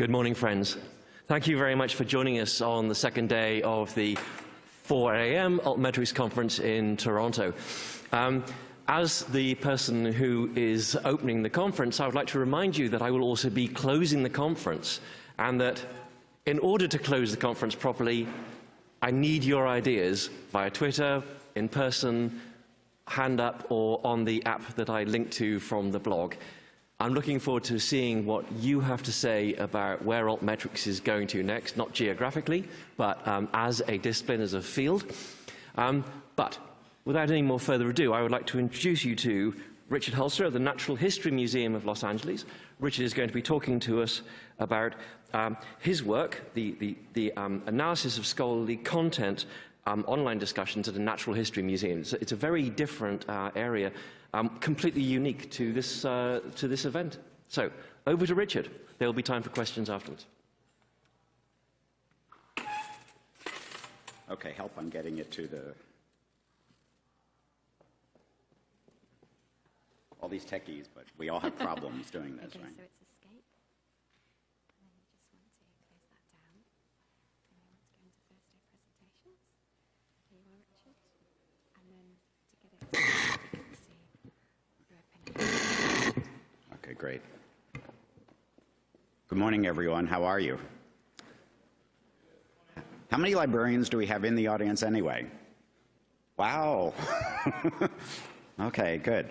Good morning, friends. Thank you very much for joining us on the second day of the 4 a.m. Altmetrics conference in Toronto. As the person who is opening the conference, I would like to remind you that I will also be closing the conference, and that in order to close the conference properly, I need your ideas via Twitter, in person, hand up, or on the app that I linked to from the blog. I'm looking forward to seeing what you have to say about where Altmetrics is going to next, not geographically, but as a discipline, as a field. But without any more further ado, I would like to introduce you to Richard Hulser of the Natural History Museum of Los Angeles. Richard is going to be talking to us about his work, the analysis of scholarly content, online discussions at a Natural History Museum. It's a very different area, completely unique to this event. So, over to Richard. There will be time for questions afterwards. Okay, help on getting it to the... all these techies, but we all have problems doing this, okay, right? So it's escape, and then you just want to close that down, and you want to go into first day presentations. Here you are, Richard, and then to get it you can see your open. Okay, great. Good morning, everyone. How are you? How many librarians do we have in the audience anyway? Wow. Okay, good.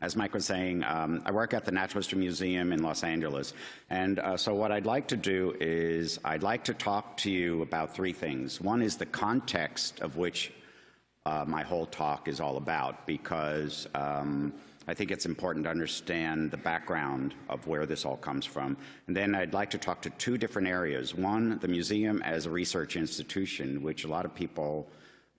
As Mike was saying, I work at the Natural History Museum in Los Angeles, and so what I'd like to do is I'd like to talk to you about three things. One is the context of which my whole talk is all about, because I think it's important to understand the background of where this all comes from. And then I'd like to talk to two different areas. One, the museum as a research institution, which a lot of people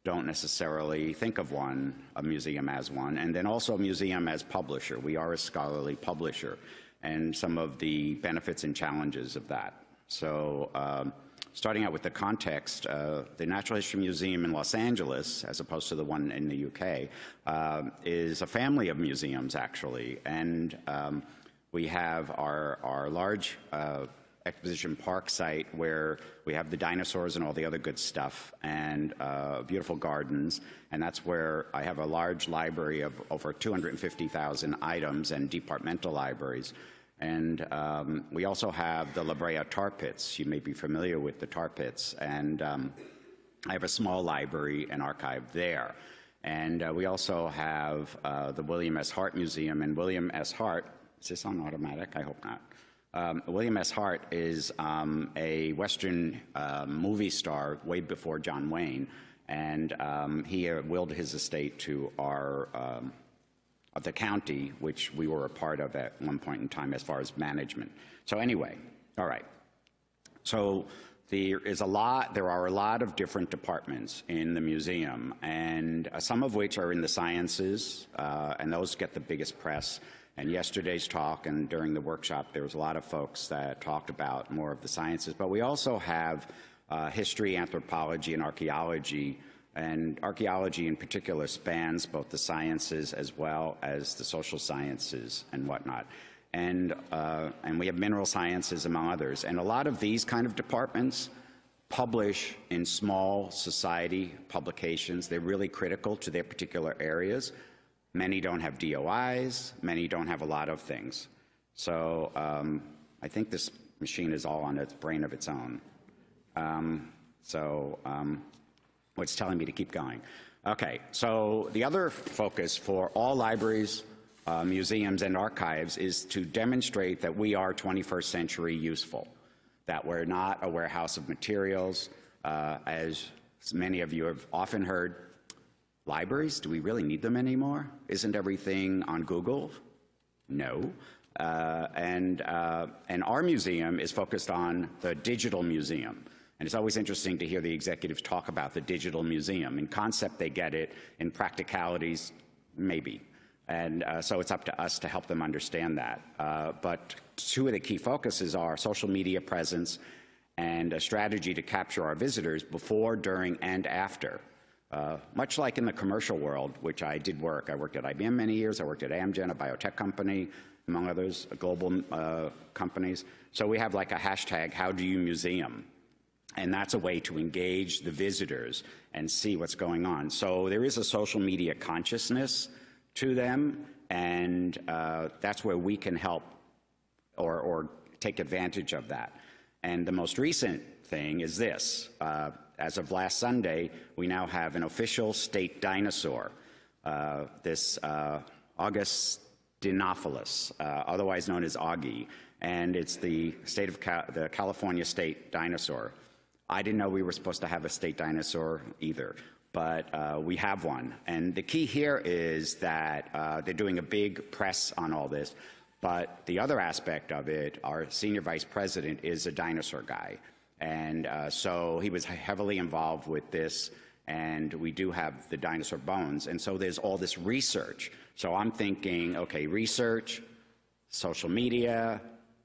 don't necessarily think of a museum as one, and then also a museum as publisher. We are a scholarly publisher, and some of the benefits and challenges of that. So starting out with the context, the Natural History Museum in Los Angeles, as opposed to the one in the UK, is a family of museums, actually, and we have our large exposition park site where we have the dinosaurs and all the other good stuff, and beautiful gardens, and that's where I have a large library of over 250,000 items and departmental libraries. And we also have the La Brea tar pits. You may be familiar with the tar pits, and I have a small library and archive there. And we also have the William S. Hart Museum, and William S. Hart, is this on automatic? I hope not. William S. Hart is a Western movie star way before John Wayne, and he willed his estate to the county, which we were a part of at one point in time as far as management. So anyway, all right. So there are a lot of different departments in the museum, and some of which are in the sciences, and those get the biggest press. And yesterday's talk and during the workshop, there was a lot of folks that talked about more of the sciences. But we also have history, anthropology, and archaeology. And archaeology in particular spans both the sciences as well as the social sciences and whatnot. And we have mineral sciences, among others. And a lot of these kind of departments publish in small society publications. They're really critical to their particular areas. Many don't have DOIs, many don't have a lot of things. So I think this machine is all on its brain of its own. What's telling me to keep going. Okay, so the other focus for all libraries, museums, and archives is to demonstrate that we are 21st century useful, that we're not a warehouse of materials. As many of you have often heard, libraries, do we really need them anymore? Isn't everything on Google? No. And our museum is focused on the digital museum. And it's always interesting to hear the executives talk about the digital museum. In concept, they get it. In practicalities, maybe. And so it's up to us to help them understand that. But two of the key focuses are social media presence and a strategy to capture our visitors before, during, and after. Much like in the commercial world, which I did work. I worked at IBM many years. I worked at Amgen, a biotech company, among others, global companies. So we have like a hashtag, how do you museum? And that's a way to engage the visitors and see what's going on. So there is a social media consciousness to them, and that's where we can help or take advantage of that. And the most recent thing is this. As of last Sunday, we now have an official state dinosaur, this Augustinophilus, otherwise known as Augie, and it's the the California state dinosaur. I didn't know we were supposed to have a state dinosaur either, but we have one. And the key here is that they're doing a big press on all this, but the other aspect of it, our senior vice president is a dinosaur guy. And so he was heavily involved with this, and we do have the dinosaur bones. And so there's all this research. So I'm thinking, okay, research, social media,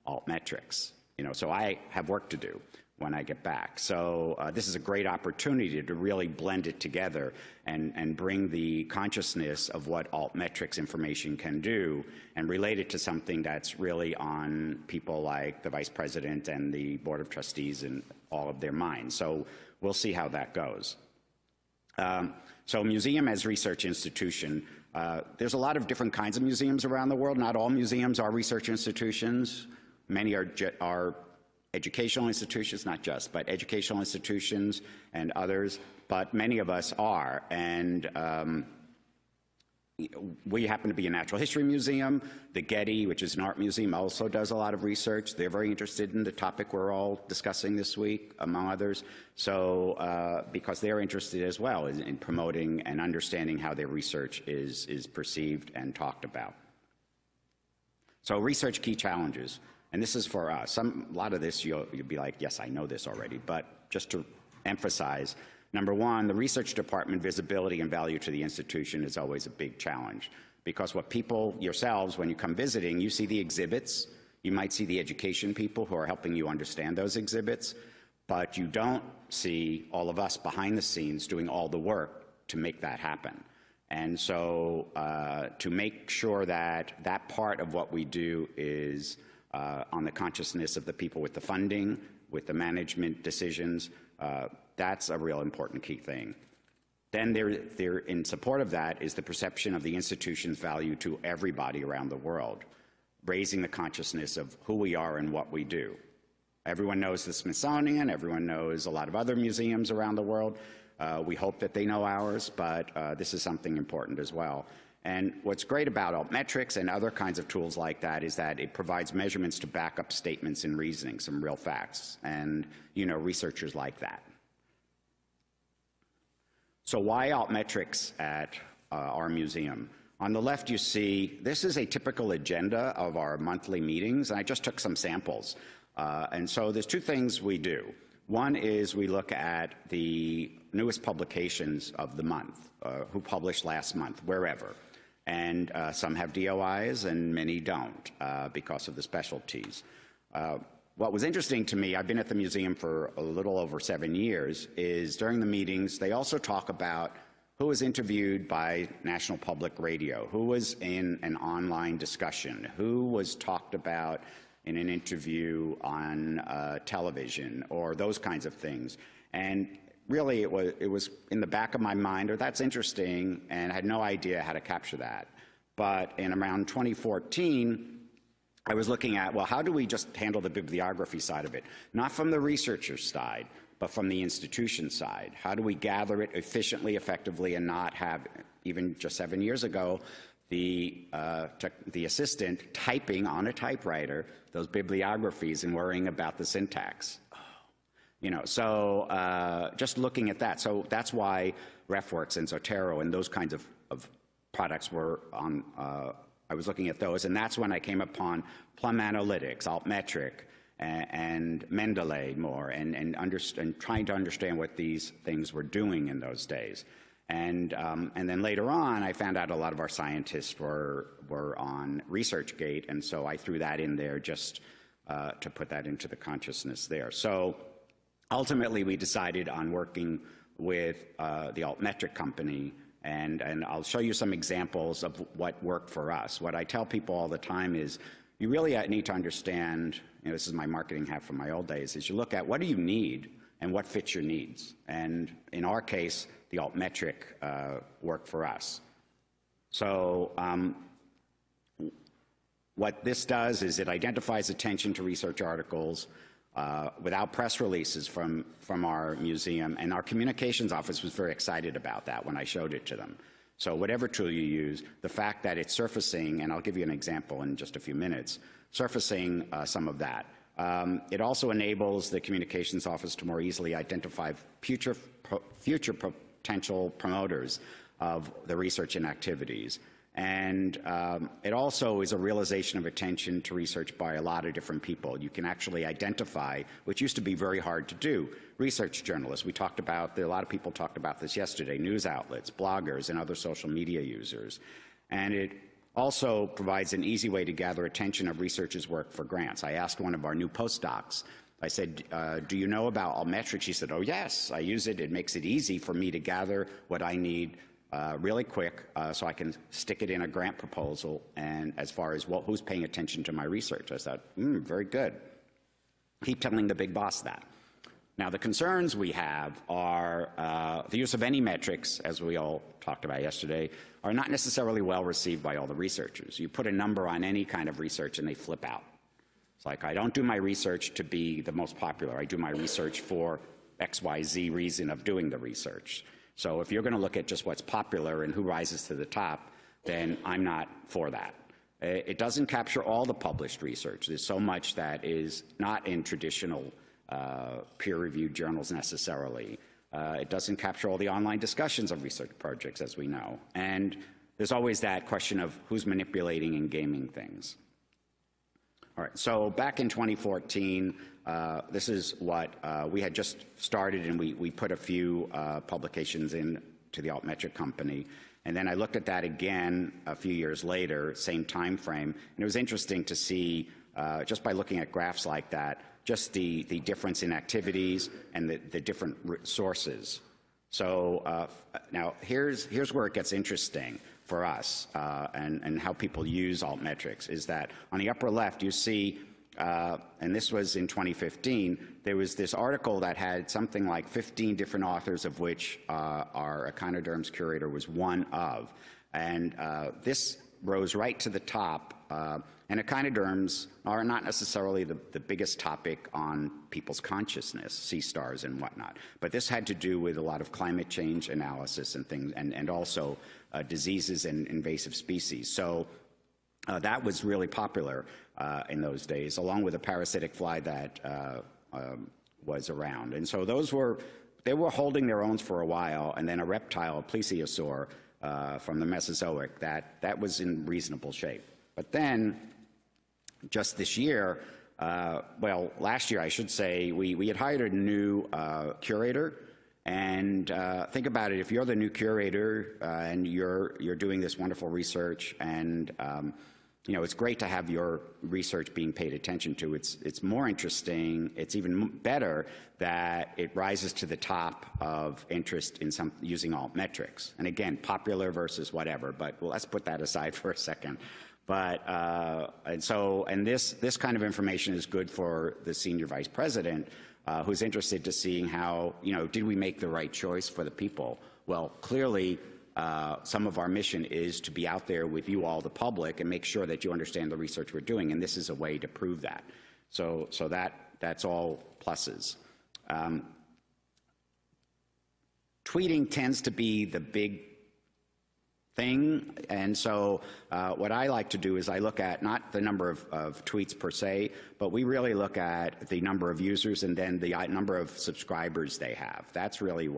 altmetrics. You know, so I have work to do when I get back. So this is a great opportunity to really blend it together and bring the consciousness of what altmetrics information can do and relate it to something that's really on people like the Vice President and the Board of Trustees and all of their minds. So we'll see how that goes. So museum as research institution, there's a lot of different kinds of museums around the world. Not all museums are research institutions. Many are educational institutions, not just, but educational institutions and others, but many of us are. And we happen to be a natural history museum. The Getty, which is an art museum, also does a lot of research. They're very interested in the topic we're all discussing this week, among others. So, because they're interested as well in promoting and understanding how their research is perceived and talked about. So research key challenges. And this is for us. A lot of this, you'll be like, yes, I know this already. But just to emphasize, number one, the research department visibility and value to the institution is always a big challenge. Because what people, yourselves, when you come visiting, you see the exhibits. You might see the education people who are helping you understand those exhibits. But you don't see all of us behind the scenes doing all the work to make that happen. And so to make sure that that part of what we do is on the consciousness of the people with the funding, with the management decisions, that's a real important key thing. Then there, in support of that is the perception of the institution's value to everybody around the world, raising the consciousness of who we are and what we do. Everyone knows the Smithsonian, everyone knows a lot of other museums around the world. We hope that they know ours, but this is something important as well. And what's great about altmetrics and other kinds of tools like that is that it provides measurements to back up statements and reasoning, some real facts. And, you know, researchers like that. So why altmetrics at our museum? On the left, you see, this is a typical agenda of our monthly meetings, and I just took some samples. And so there's two things we do. One is we look at the newest publications of the month, who published last month, wherever. And some have DOIs and many don't because of the specialties. What was interesting to me, I've been at the museum for a little over 7 years, is during the meetings, they also talk about who was interviewed by National Public Radio, who was in an online discussion, who was talked about in an interview on television, or those kinds of things. And really, it was in the back of my mind, or that's interesting, and I had no idea how to capture that. But in around 2014, I was looking at, well, how do we just handle the bibliography side of it? Not from the researcher side, but from the institution side. How do we gather it efficiently, effectively, and not have, even just 7 years ago, the assistant typing on a typewriter those bibliographies and worrying about the syntax? You know, so just looking at that. So that's why RefWorks and Zotero and those kinds of products were on, I was looking at those, and that's when I came upon Plum Analytics, Altmetric, and Mendeley more, and trying to understand what these things were doing in those days. And then later on, I found out a lot of our scientists were on ResearchGate, and so I threw that in there just to put that into the consciousness there. So ultimately, we decided on working with the Altmetric company And I'll show you some examples of what worked for us. What I tell people all the time is, you really need to understand, this is my marketing hat from my old days, is you look at what do you need and what fits your needs. And in our case, the altmetric worked for us. So what this does is it identifies attention to research articles without press releases from our museum, and our communications office was very excited about that when I showed it to them. So whatever tool you use, the fact that it's surfacing, and I'll give you an example in just a few minutes, surfacing some of that. It also enables the communications office to more easily identify future potential promoters of the research and activities. And it also is a realization of attention to research by a lot of different people. You can actually identify, which used to be very hard to do, research journalists. We talked about, a lot of people talked about this yesterday, news outlets, bloggers, and other social media users. And it also provides an easy way to gather attention of researchers' work for grants. I asked one of our new postdocs, I said, do you know about Altmetrics? She said, oh yes, I use it. It makes it easy for me to gather what I need really quick, so I can stick it in a grant proposal, and as far as who's paying attention to my research. I thought, very good. Keep telling the big boss that. Now, the concerns we have are the use of any metrics, as we all talked about yesterday, are not necessarily well received by all the researchers. You put a number on any kind of research and they flip out. It's like, I don't do my research to be the most popular. I do my research for XYZ reason of doing the research. So if you're going to look at just what's popular and who rises to the top, then I'm not for that. It doesn't capture all the published research. There's so much that is not in traditional peer-reviewed journals necessarily. It doesn't capture all the online discussions of research projects, as we know. And there's always that question of who's manipulating and gaming things. All right, so back in 2014, this is what we had just started, and we put a few publications in to the Altmetric company. And then I looked at that again a few years later, same time frame, and it was interesting to see, just by looking at graphs like that, just the difference in activities and the different sources. So now here's where it gets interesting for us and how people use Altmetrics, is that on the upper left you see, and this was in 2015, there was this article that had something like 15 different authors, of which our echinoderms curator was one of. And this rose right to the top. And echinoderms are not necessarily the biggest topic on people's consciousness, sea stars and whatnot. But this had to do with a lot of climate change analysis and things, and also diseases and invasive species. So that was really popular in those days, along with a parasitic fly that was around. And so they were holding their own for a while, and then a reptile, a plesiosaur from the Mesozoic, that was in reasonable shape. But then, just this year, well, last year I should say, we had hired a new curator. And think about it, if you're the new curator and you're doing this wonderful research, and it's great to have your research being paid attention to. It's more interesting, it's even better that it rises to the top of interest in using Altmetrics. And again, popular versus whatever, but let's put that aside for a second. But, and this kind of information is good for the senior vice president who's interested to seeing how, did we make the right choice for the people? Well, clearly, some of our mission is to be out there with you all, the public, and make sure that you understand the research we're doing, and this is a way to prove that. So that's all pluses. Tweeting tends to be the big thing, and so what I like to do is I look at not the number of tweets per se, but we really look at the number of users and then the number of subscribers they have. That's really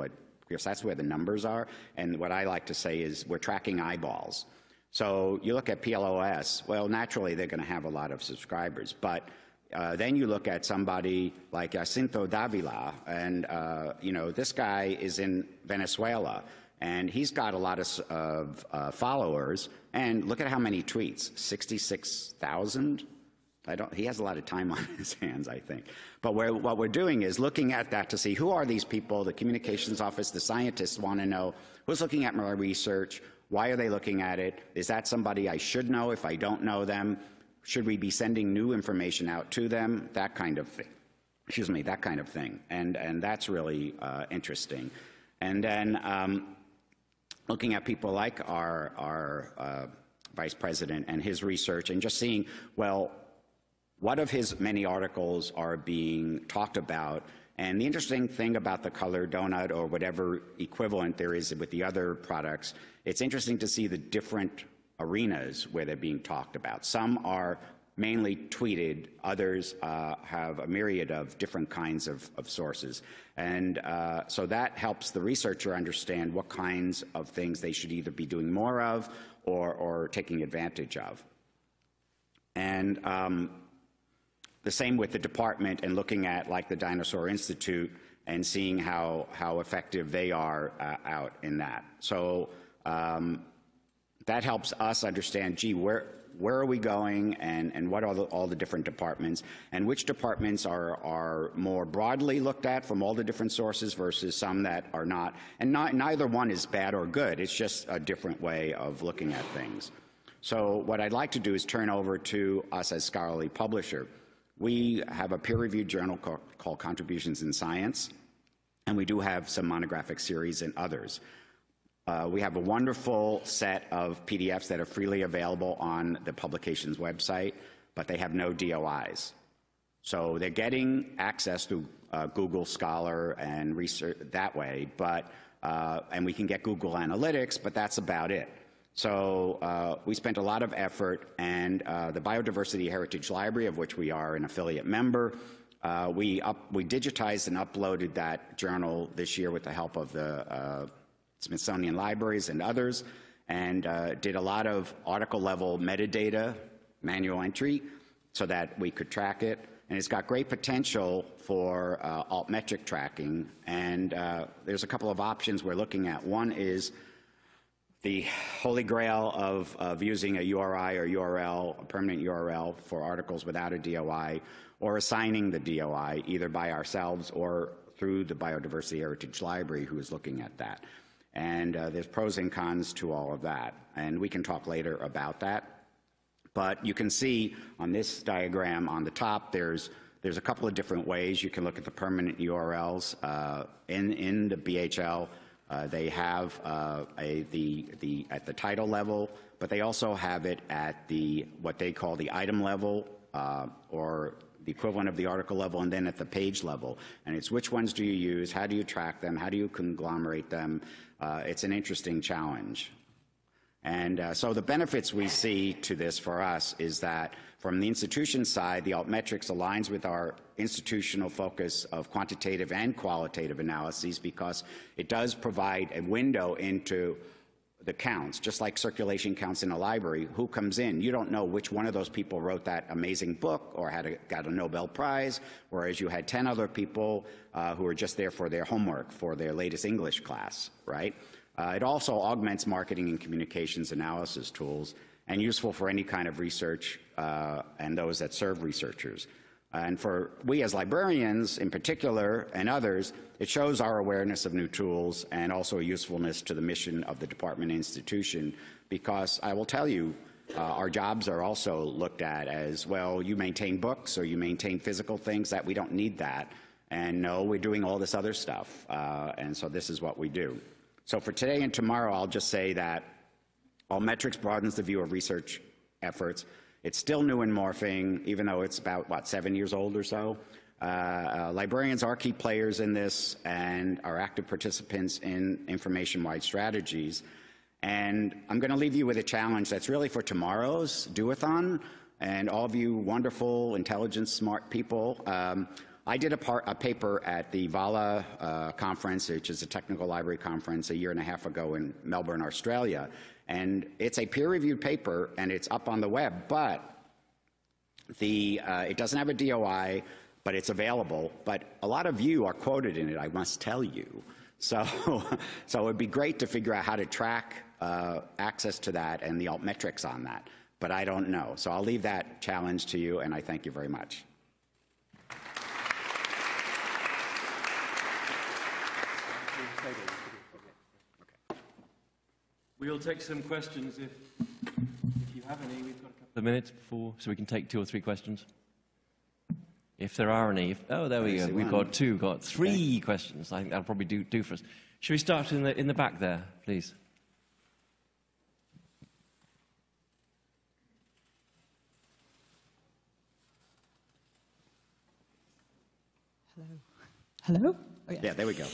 because that's where the numbers are, and what I like to say is we're tracking eyeballs. So you look at PLOS, well, naturally they're going to have a lot of subscribers, but then you look at somebody like Jacinto Davila, and this guy is in Venezuela, and he's got a lot of followers, and look at how many tweets, 66,000. he has a lot of time on his hands, I think. But what we're doing is looking at that to see who are these people. The communications office, the scientists want to know who's looking at my research, why are they looking at it, is that somebody I should know if I don't know them, should we be sending new information out to them, that kind of thing. Excuse me, that kind of thing. And that's really interesting. And then looking at people like our vice president and his research and just seeing, well, what of his many articles are being talked about? And the interesting thing about the colored donut or whatever equivalent there is with the other products, it's interesting to see the different arenas where they're being talked about. Some are mainly tweeted, others have a myriad of different kinds of sources. And so that helps the researcher understand what kinds of things they should either be doing more of or taking advantage of. And the same with the department and looking at like the Dinosaur Institute and seeing how effective they are out in that. So that helps us understand, gee, where are we going and what are all the different departments and which departments are more broadly looked at from all the different sources versus some that are not. And neither one is bad or good. It's just a different way of looking at things. So what I'd like to do is turn over to us as scholarly publisher. We have a peer-reviewed journal called Contributions in Science, and we do have some monographic series and others. We have a wonderful set of PDFs that are freely available on the publication's website, but they have no DOIs. So they're getting access through Google Scholar and research that way, but, and we can get Google Analytics, but that's about it. So we spent a lot of effort, and the Biodiversity Heritage Library, of which we are an affiliate member, we digitized and uploaded that journal this year with the help of the Smithsonian Libraries and others, and did a lot of article-level metadata, manual entry, so that we could track it. And it's got great potential for altmetric tracking, and there's a couple of options we're looking at. One is the holy grail of using a URI or URL, a permanent URL for articles without a DOI, or assigning the DOI either by ourselves or through the Biodiversity Heritage Library, who is looking at that. And there's pros and cons to all of that, and we can talk later about that. But you can see on this diagram on the top, there's a couple of different ways you can look at the permanent URLs in the BHL. They have at the title level, but they also have it at what they call the item level, or the equivalent of the article level, and then at the page level. And it's which ones do you use, how do you track them, how do you conglomerate them? It's an interesting challenge. And so the benefits we see to this for us is that from the institution side, the Altmetrics aligns with our institutional focus of quantitative and qualitative analyses, because it does provide a window into the counts, just like circulation counts in a library. Who comes in? You don't know which one of those people wrote that amazing book or got a Nobel Prize, whereas you had 10 other people who were just there for their homework for their latest English class, right? It also augments marketing and communications analysis tools, and useful for any kind of research and those that serve researchers. And for we as librarians in particular and others, it shows our awareness of new tools and also a usefulness to the mission of the department and institution, because I will tell you, our jobs are also looked at as, well, you maintain books or you maintain physical things, that we don't need that. And no, we're doing all this other stuff. And so this is what we do. So for today and tomorrow, I'll just say that Altmetrics broadens the view of research efforts. It's still new and morphing, even though it's about, what, 7 years old or so. Librarians are key players in this and are active participants in information-wide strategies. And I'm going to leave you with a challenge that's really for tomorrow's do-a-thon, and all of you wonderful, intelligent, smart people. I did a paper at the VALA conference, which is a technical library conference, 1.5 years ago in Melbourne, Australia. And it's a peer-reviewed paper, and it's up on the web, but it doesn't have a DOI, but it's available. But a lot of you are quoted in it, I must tell you. So it'd be great to figure out how to track access to that and the altmetrics on that. but I don't know. So I'll leave that challenge to you, and I thank you very much. We'll take some questions if you have any. We've got a couple of minutes before, so we can take 2 or 3 questions. If there are any. Oh, there we go. We've got 3 questions. I think that'll probably do for us. Should we start in the back there, please? Hello? Oh, yes. Yeah, there we go.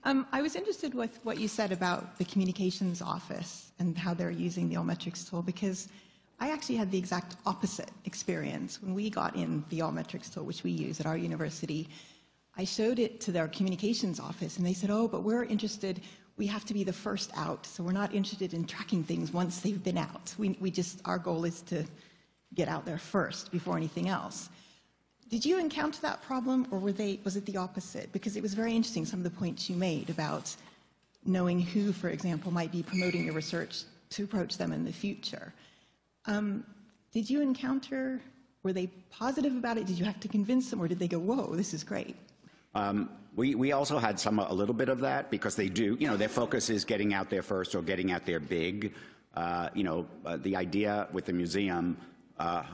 I was interested with what you said about the communications office and how they're using the Altmetrics tool, because I actually had the exact opposite experience. When we got in the Altmetrics tool, which we use at our university, I showed it to their communications office, and they said, oh, but we're interested, we have to be the first out, so we're not interested in tracking things once they've been out. Our goal is to get out there first before anything else. Did you encounter that problem, or was it the opposite? Because it was very interesting, some of the points you made about knowing who, for example, might be promoting your research to approach them in the future. Did you encounter, were they positive about it? Did you have to convince them, or did they go, whoa, this is great? We also had a little bit of that, because they do, their focus is getting out there first or getting out there big. The idea with the museum,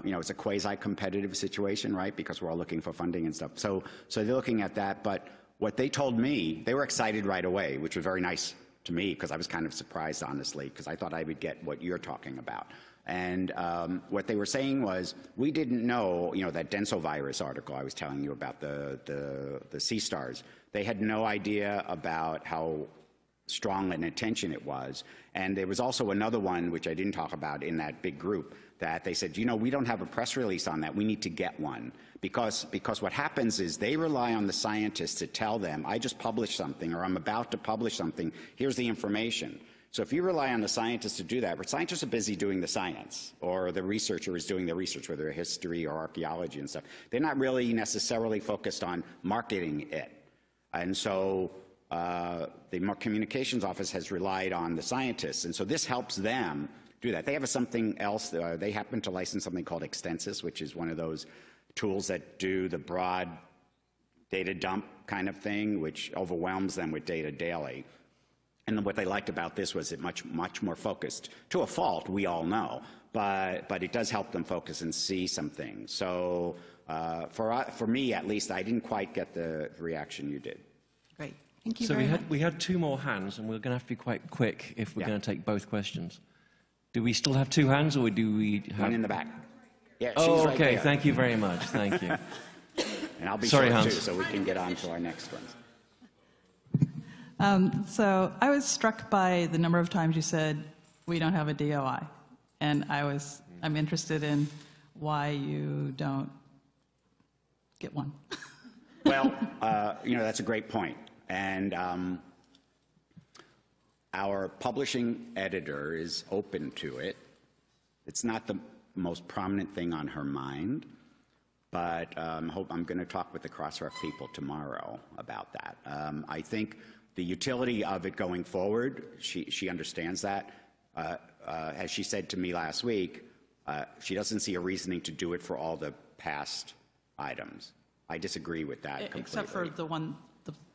it's a quasi-competitive situation, right? Because we're all looking for funding and stuff. So they're looking at that. But what they told me, they were excited right away, which was very nice to me, because I was kind of surprised, honestly, because I thought I would get what you're talking about. And what they were saying was, we didn't know, that densovirus article I was telling you about, the sea stars. They had no idea about how strong an attention it was. And there was also another one, which I didn't talk about in that big group, that they said, we don't have a press release on that. We need to get one. Because what happens is they rely on the scientists to tell them, I just published something, or I'm about to publish something, here's the information. So if you rely on the scientists to do that, but scientists are busy doing the science, or the researcher is doing the research, whether history or archaeology and stuff. They're not really necessarily focused on marketing it. And so the communications office has relied on the scientists. And so this helps them do that. They have something else. They happen to license something called Extensis, which is one of those tools that do the broad data dump kind of thing, which overwhelms them with data daily. And what they liked about this was it much more focused. To a fault, we all know, but it does help them focus and see some things. So for me, at least, I didn't quite get the reaction you did. Great. Thank you so very much. we had 2 more hands, and we're going to have to be quite quick if we're going to take both questions. Do we still have 2 hands, or do we have... One in the back. Yeah, she's oh, right okay. there. Thank you very much. Thank you. And I'll be Sorry, short, Hans. too, so we can get on to our next ones. So I was struck by the number of times you said, we don't have a DOI. And I'm interested in why you don't get one. Well, that's a great point. And our publishing editor is open to it. It's not the most prominent thing on her mind, but I'm going to talk with the Crossref people tomorrow about that. I think the utility of it going forward, she understands that. As she said to me last week, she doesn't see a reasoning to do it for all the past items. I disagree with that completely. Except for the one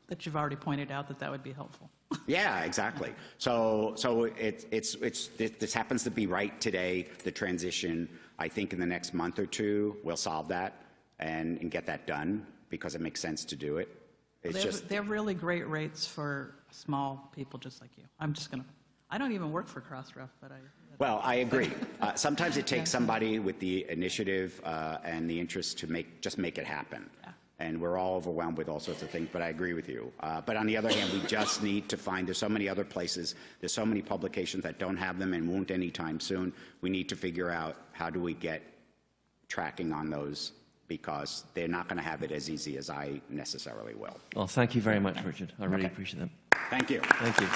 that you've already pointed out, that would be helpful. Yeah, exactly. So this happens to be right today, the transition. I think in the next month or 2, we'll solve that and get that done, because it makes sense to do it. They have really great rates for small people just like you. I don't even work for Crossref, but Well, I agree. Sometimes it takes somebody with the initiative and the interest to just make it happen. Yeah. And we're all overwhelmed with all sorts of things, but I agree with you. But on the other hand, we just need to there's so many other places, there's so many publications that don't have them and won't anytime soon. We need to figure out how do we get tracking on those, because they're not going to have it as easy as I necessarily will. Well, thank you very much, Richard. I really appreciate that. Thank you. Thank you.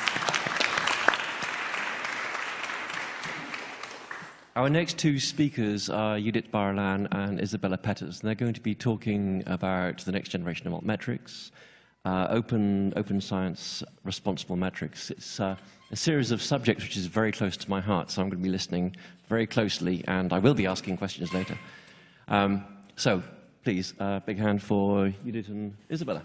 Our next 2 speakers are Judit Bar-Ilan and Isabella. And they're going to be talking about the next generation of altmetrics, open science, responsible metrics. It's a series of subjects which is very close to my heart, so I'm going to be listening very closely, and I will be asking questions later. So, please, big hand for Judit and Isabella.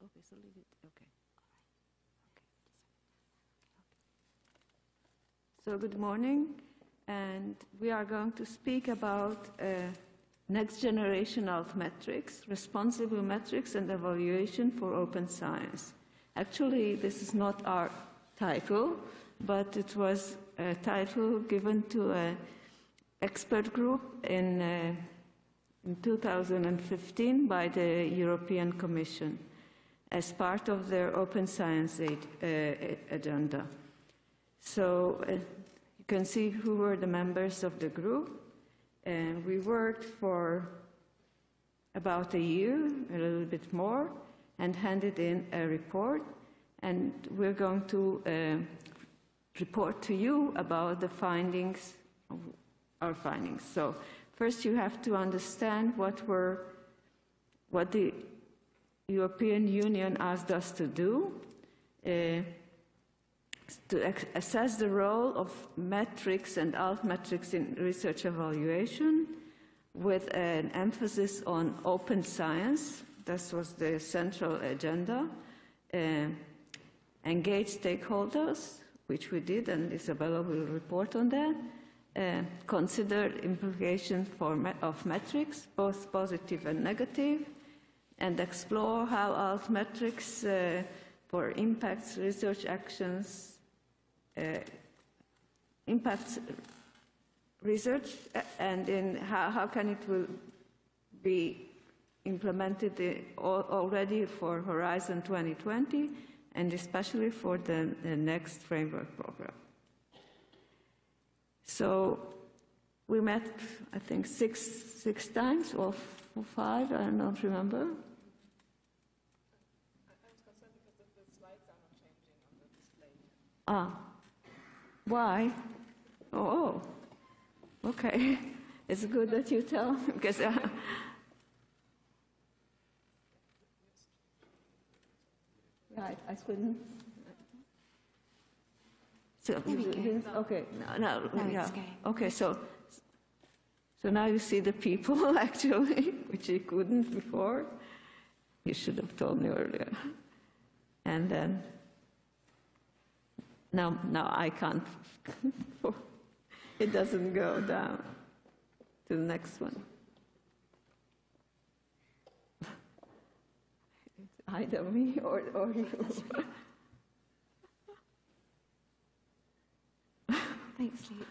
Okay, so leave it. Okay. So good morning, and we are going to speak about next generation Altmetrics, responsible metrics and evaluation for open science. Actually, this is not our title, but it was a title given to an expert group in 2015 by the European Commission as part of their open science agenda. So you can see who were the members of the group. And we worked for about a year, a little bit more, and handed in a report. And we're going to report to you about the findings, our findings. So first you have to understand what the European Union asked us to do, to assess the role of metrics and altmetrics in research evaluation with an emphasis on open science. This was the central agenda. Engage stakeholders, which we did, and Isabella will report on that. Consider implications of metrics, both positive and negative, and explore how altmetrics for impacts research actions impacts research, and in how can it will be implemented already for Horizon 2020, and especially for the next framework program. So we met, I think, six times or five, I don't remember. Ah, why? Oh, okay. It's good that you tell, because yeah, I couldn't. So, There we go. okay, No, yeah. it's going. Okay, so now you see the people actually, which you couldn't before. You should have told me earlier. And then. Now I can't. It doesn't go down to the next one. It's either me or you. Thanks, Luke.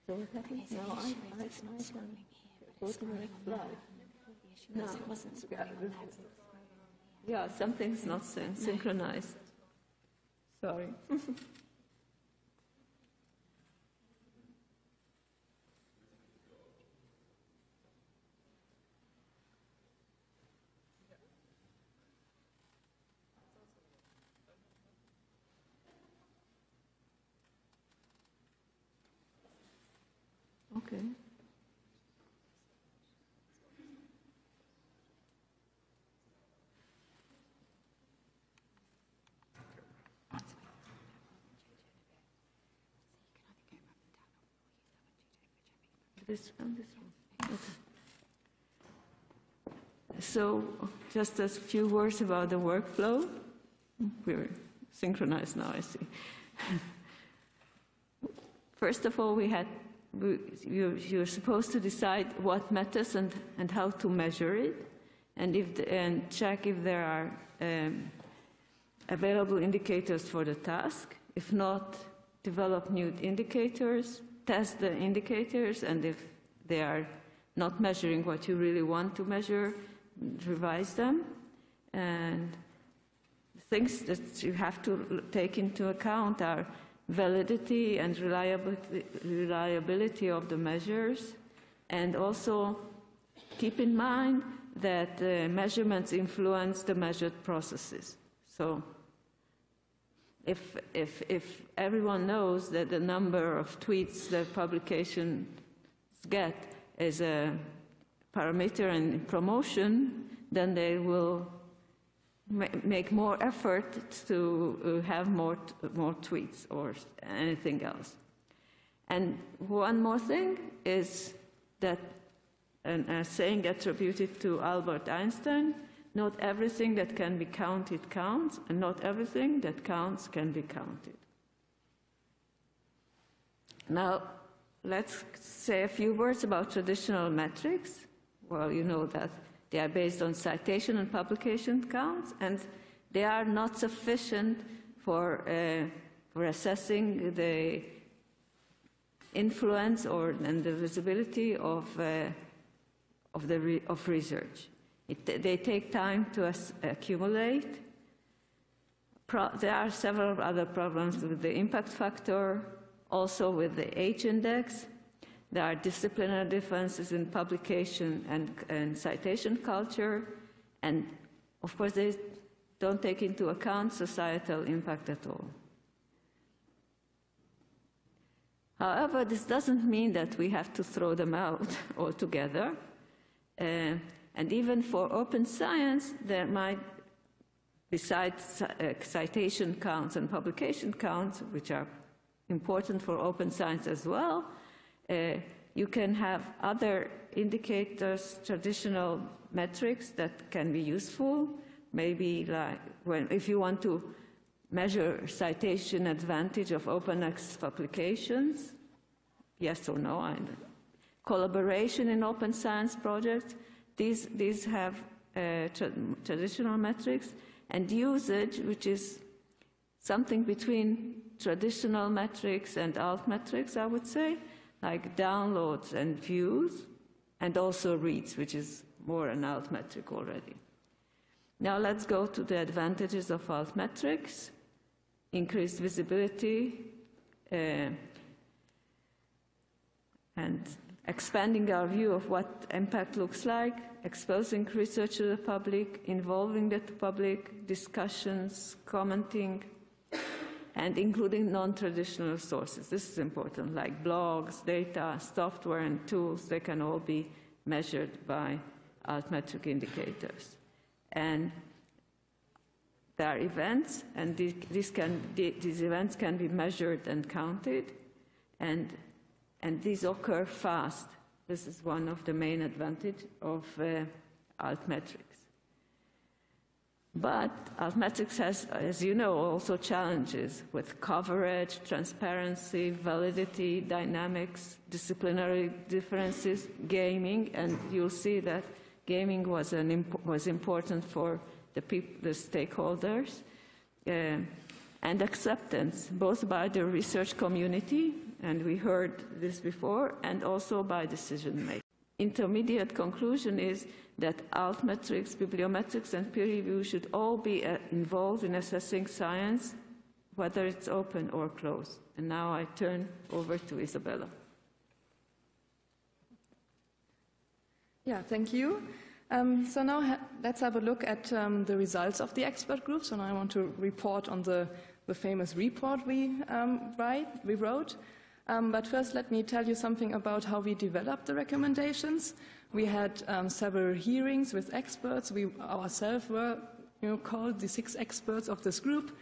So what happens Okay, so now? the issue is it's not scrolling here. go It's to the scrolling next on there. slide. The issue was it wasn't scrolling on there. Yeah, something's not synchronized. Sorry. Okay. This one. Okay. So, just a few words about the workflow. We're synchronized now, I see. First of all, you're supposed to decide what matters and how to measure it, and check if there are available indicators for the task. If not, develop new indicators, test the indicators, and if they are not measuring what you really want to measure, revise them. And things that you have to take into account are validity and reliability of the measures, and also keep in mind that measurements influence the measured processes. So if everyone knows that the number of tweets that publications get is a parameter in promotion, then they will make more effort to have more tweets or anything else. And one more thing is that, a saying attributed to Albert Einstein, not everything that can be counted counts, and not everything that counts can be counted. Now, let's say a few words about traditional metrics. Well, you know that they are based on citation and publication counts, and they are not sufficient for assessing the influence and the visibility of research. They take time to accumulate. There are several other problems with the impact factor, also with the H index. There are disciplinary differences in publication and citation culture, and of course they don't take into account societal impact at all. However, this doesn't mean that we have to throw them out altogether. And even for open science, there might, besides citation counts and publication counts, which are important for open science as well, you can have other indicators, traditional metrics that can be useful. Maybe like if you want to measure citation advantage of open access publications, yes or no, and collaboration in open science projects, these have traditional metrics, and usage, which is something between traditional metrics and altmetrics, I would say, like downloads and views, and also reads, which is more an altmetric already. Now let's go to the advantages of altmetrics: increased visibility, and expanding our view of what impact looks like, exposing research to the public, involving the public, discussions, commenting, and including non-traditional sources. This is important, like blogs, data, software, and tools. They can all be measured by altmetric indicators. And there are events, and these events can be measured and counted, and these occur fast. This is one of the main advantages of altmetrics. But altmetrics has, as you know, also challenges with coverage, transparency, validity, dynamics, disciplinary differences, gaming, and you'll see that gaming was important for the stakeholders, and acceptance, both by the research community, and we heard this before, and also by decision makers. Intermediate conclusion is that altmetrics, bibliometrics, and peer review should all be involved in assessing science, whether it's open or closed. And now I turn over to Isabella. Yeah, thank you. So now let's have a look at the results of the expert group. So now I want to report on the famous report we wrote. But first, let me tell you something about how we developed the recommendations. We had several hearings with experts. We ourselves were called the 6 experts of this group.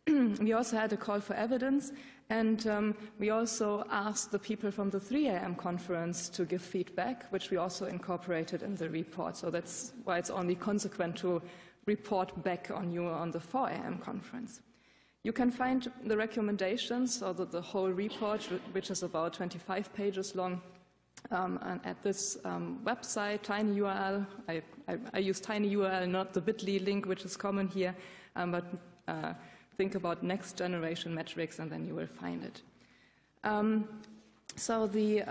We also had a call for evidence, and we also asked the people from the 3 AM conference to give feedback, which we also incorporated in the report. So that's why it's only consequent to report back on you on the 4 AM conference. You can find the recommendations, or the whole report, which is about 25 pages long, at this website, tinyurl. I use tinyurl, not the bit.ly link, which is common here, but think about next generation metrics, and then you will find it. So the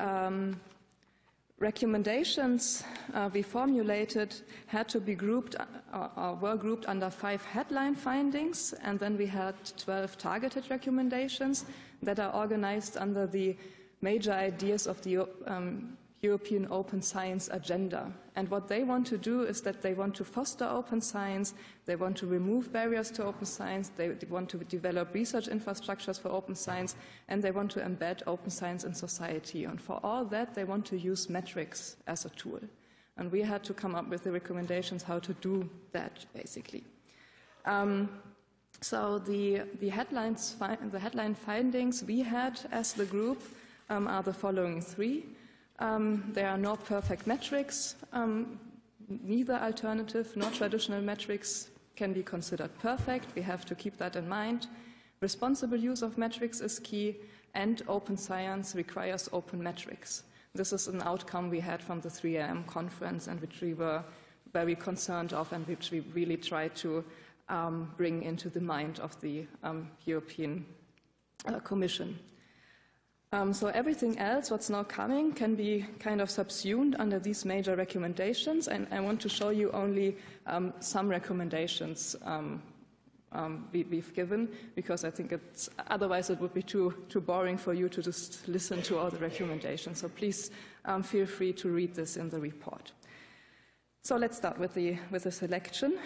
recommendations we formulated had to be grouped, were grouped under 5 headline findings, and then we had 12 targeted recommendations that are organized under the major ideas of the European Open Science Agenda. And what they want to do is that they want to foster open science, they want to remove barriers to open science, they want to develop research infrastructures for open science, and they want to embed open science in society. And for all that, they want to use metrics as a tool. And we had to come up with the recommendations how to do that, basically. So the headline findings we had as the group are the following 3. There are no perfect metrics. Neither alternative nor traditional metrics can be considered perfect. We have to keep that in mind. Responsible use of metrics is key, and open science requires open metrics. This is an outcome we had from the 3am conference, and which we were very concerned of, and which we really tried to bring into the mind of the European Commission. So everything else, what's now coming, can be kind of subsumed under these major recommendations, and I want to show you only some recommendations we've given, because I think otherwise it would be too boring for you to just listen to all the recommendations. So please feel free to read this in the report. So let's start with the selection.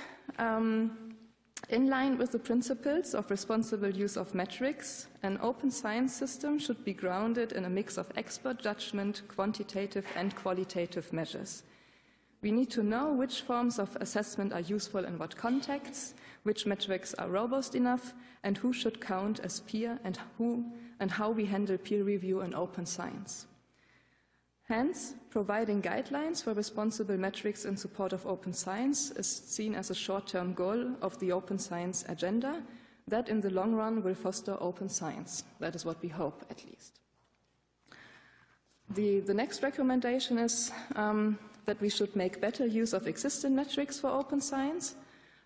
In line with the principles of responsible use of metrics, an open science system should be grounded in a mix of expert judgment, quantitative and qualitative measures. We need to know which forms of assessment are useful in what contexts, which metrics are robust enough, and who should count as peer, and how we handle peer review in open science. Hence, providing guidelines for responsible metrics in support of open science is seen as a short-term goal of the open science agenda that in the long run will foster open science. That is what we hope, at least. The next recommendation is that we should make better use of existing metrics for open science.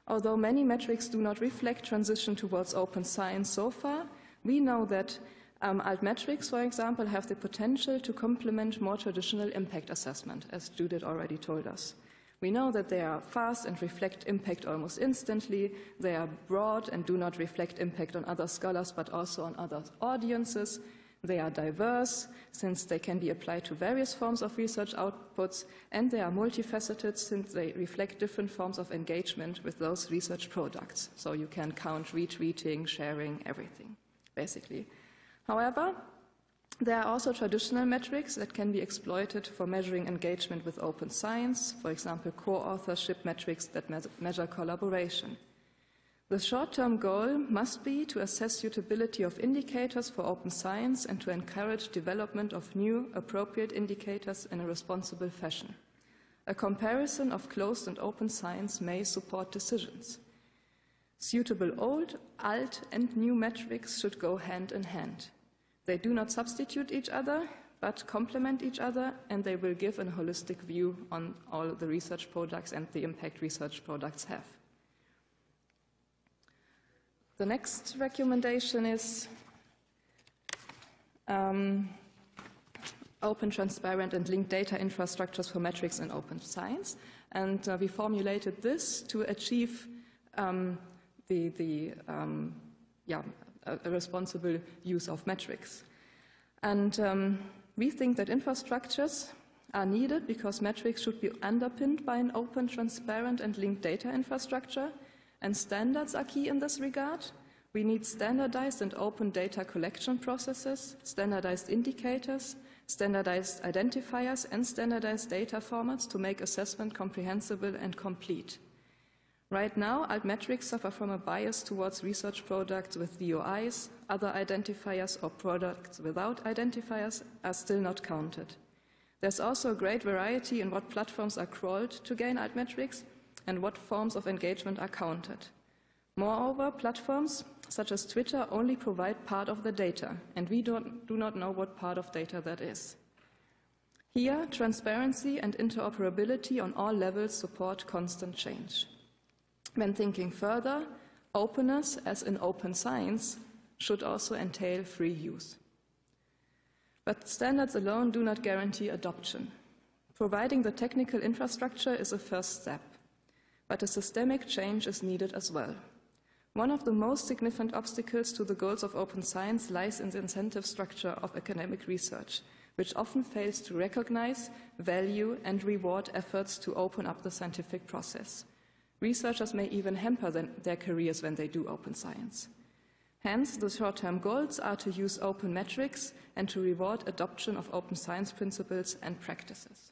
Although many metrics do not reflect transition towards open science so far, we know that Altmetrics, for example, have the potential to complement more traditional impact assessment, as Judit already told us. We know that they are fast and reflect impact almost instantly. They are broad and do not reflect impact on other scholars, but also on other audiences. They are diverse, since they can be applied to various forms of research outputs, and they are multifaceted, since they reflect different forms of engagement with those research products. So you can count retweeting, sharing, everything, basically. However, there are also traditional metrics that can be exploited for measuring engagement with open science, for example, co-authorship metrics that measure collaboration. The short-term goal must be to assess suitability of indicators for open science and to encourage development of new, appropriate indicators in a responsible fashion. A comparison of closed and open science may support decisions. Suitable old, alt, and new metrics should go hand in hand. They do not substitute each other, but complement each other, and they will give a holistic view on all the research products and the impact research products have. The next recommendation is open, transparent, and linked data infrastructures for metrics in open science. And we formulated this to achieve a responsible use of metrics. And we think that infrastructures are needed because metrics should be underpinned by an open, transparent, and linked data infrastructure, and standards are key in this regard. We need standardized and open data collection processes, standardized indicators, standardized identifiers, and standardized data formats to make assessment comprehensible and complete. Right now, Altmetrics suffer from a bias towards research products with DOIs. Other identifiers or products without identifiers are still not counted. There's also a great variety in what platforms are crawled to gain Altmetrics and what forms of engagement are counted. Moreover, platforms such as Twitter only provide part of the data, and we do not know what part of data that is. Here, transparency and interoperability on all levels support constant change. When thinking further, Openness, as in open science, should also entail free use. But standards alone do not guarantee adoption. Providing the technical infrastructure is a first step, but a systemic change is needed as well. One of the most significant obstacles to the goals of open science lies in the incentive structure of academic research, which often fails to recognize, value, and reward efforts to open up the scientific process. Researchers may even hamper their careers when they do open science. Hence, the short-term goals are to use open metrics and to reward adoption of open science principles and practices.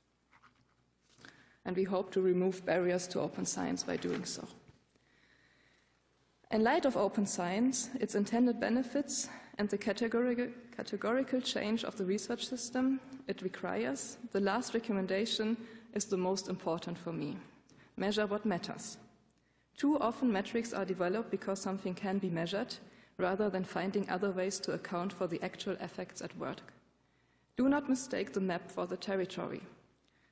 And we hope to remove barriers to open science by doing so. In light of open science, its intended benefits, and the categorical change of the research system it requires, the last recommendation is the most important for me. Measure what matters. Too often metrics are developed because something can be measured, rather than finding other ways to account for the actual effects at work. Do not mistake the map for the territory.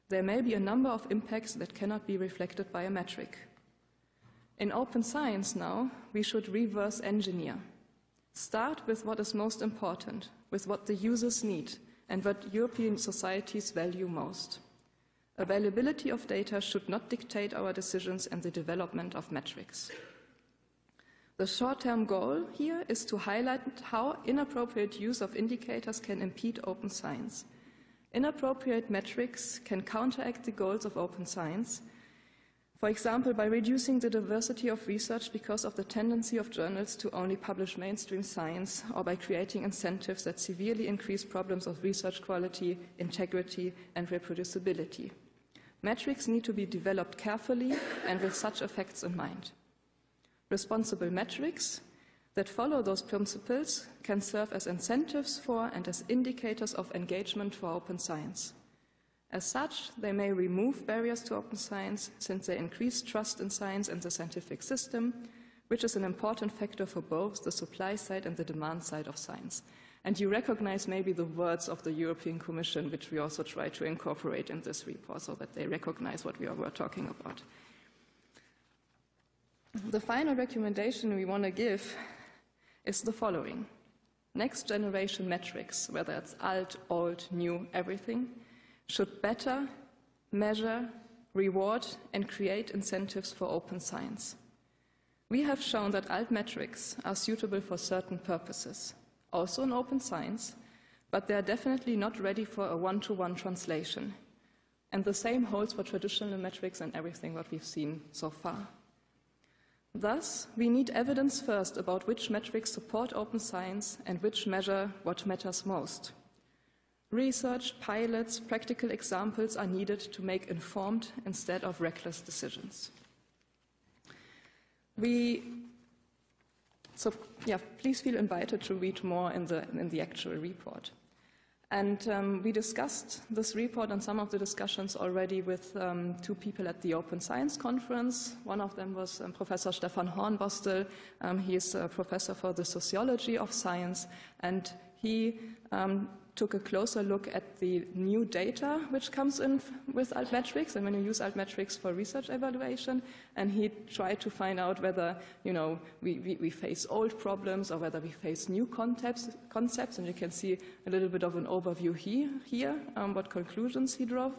There may be a number of impacts that cannot be reflected by a metric. In open science now, we should reverse engineer. Start with what is most important, with what the users need, and what European societies value most. Availability of data should not dictate our decisions and the development of metrics. The short-term goal here is to highlight how inappropriate use of indicators can impede open science. Inappropriate metrics can counteract the goals of open science, for example, by reducing the diversity of research because of the tendency of journals to only publish mainstream science, or by creating incentives that severely increase problems of research quality, integrity, and reproducibility. Metrics need to be developed carefully and with such effects in mind. Responsible metrics that follow those principles can serve as incentives for and as indicators of engagement for open science. As such, they may remove barriers to open science since they increase trust in science and the scientific system, which is an important factor for both the supply side and the demand side of science. And you recognize maybe the words of the European Commission, which we also try to incorporate in this report so that they recognize what we were talking about. The final recommendation we want to give is the following. Next generation metrics, whether it's alt, old, new, everything, should better measure, reward, and create incentives for open science. We have shown that altmetrics are suitable for certain purposes, also in open science, but they are definitely not ready for a one-to-one translation. And the same holds for traditional metrics and everything what we've seen so far. Thus, we need evidence first about which metrics support open science and which measure what matters most. Research, pilots, practical examples are needed to make informed instead of reckless decisions. Please feel invited to read more in the actual report. And we discussed this report and some of the discussions already with two people at the Open Science Conference. One of them was Professor Stefan Hornbostel. He is a professor for the sociology of science, and he took a closer look at the new data which comes in with altmetrics and when you use altmetrics for research evaluation, and he tried to find out whether we face old problems or whether we face new concepts, and you can see a little bit of an overview here what conclusions he drove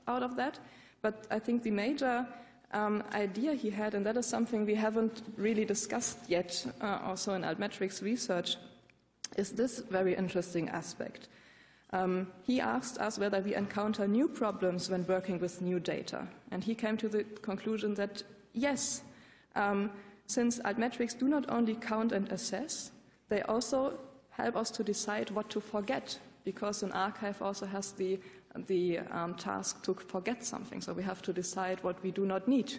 out of that. But I think the major idea he had, and that is something we haven't really discussed yet also in altmetrics research, is this very interesting aspect. He asked us whether we encounter new problems when working with new data, and he came to the conclusion that yes, since altmetrics do not only count and assess, they also help us to decide what to forget, because an archive also has the task to forget something, so we have to decide what we do not need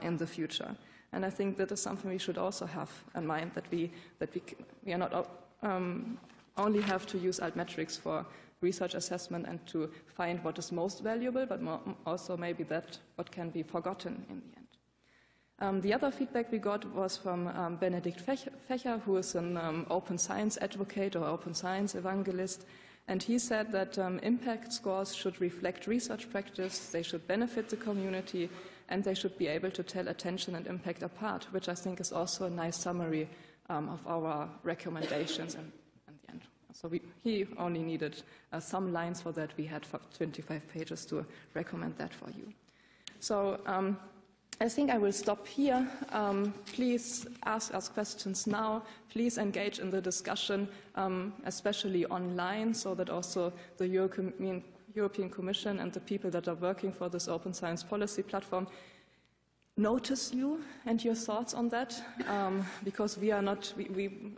in the future. And I think that is something we should also have in mind, that we are not only have to use altmetrics for research assessment and to find what is most valuable, but also maybe that what can be forgotten in the end. The other feedback we got was from Benedikt Fächer, who is an open science advocate or open science evangelist, And he said that impact scores should reflect research practice, they should benefit the community, and they should be able to tell attention and impact apart, which I think is also a nice summary of our recommendations in the end. So he only needed some lines for that. We had 25 pages to recommend that for you. So I think I will stop here. Please ask us questions now. Please engage in the discussion, especially online, so that also the European Commission and the people that are working for this open science policy platform notice you and your thoughts on that, because we are not,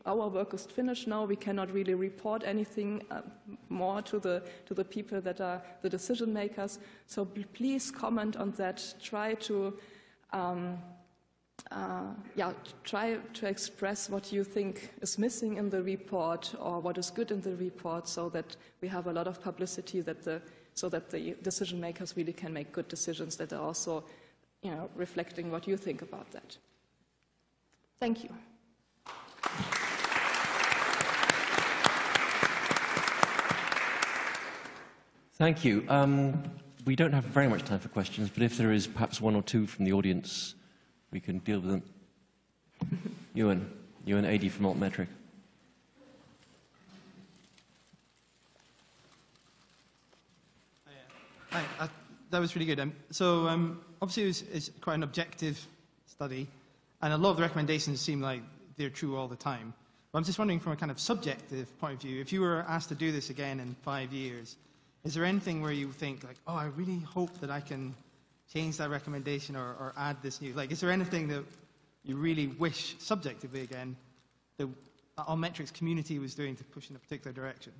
our work is finished now. We cannot really report anything more to the people that are the decision makers. So please comment on that. Try to try to express what you think is missing in the report or what is good in the report, so that we have a lot of publicity, so that the decision makers really can make good decisions that are also, reflecting what you think about that. Thank you. Thank you. We don't have very much time for questions, but if there is perhaps one or two from the audience, we can deal with them. Ewan AD from Altmetrics. Hi, that was really good. Obviously it's quite an objective study, and a lot of the recommendations seem like they're true all the time. But I'm just wondering, from a kind of subjective point of view, if you were asked to do this again in 5 years, is there anything where you think, like, oh, I really hope that I can change that recommendation or add this new? Like, is there anything that you really wish, subjectively again, the Altmetrics community was doing to push in a particular direction?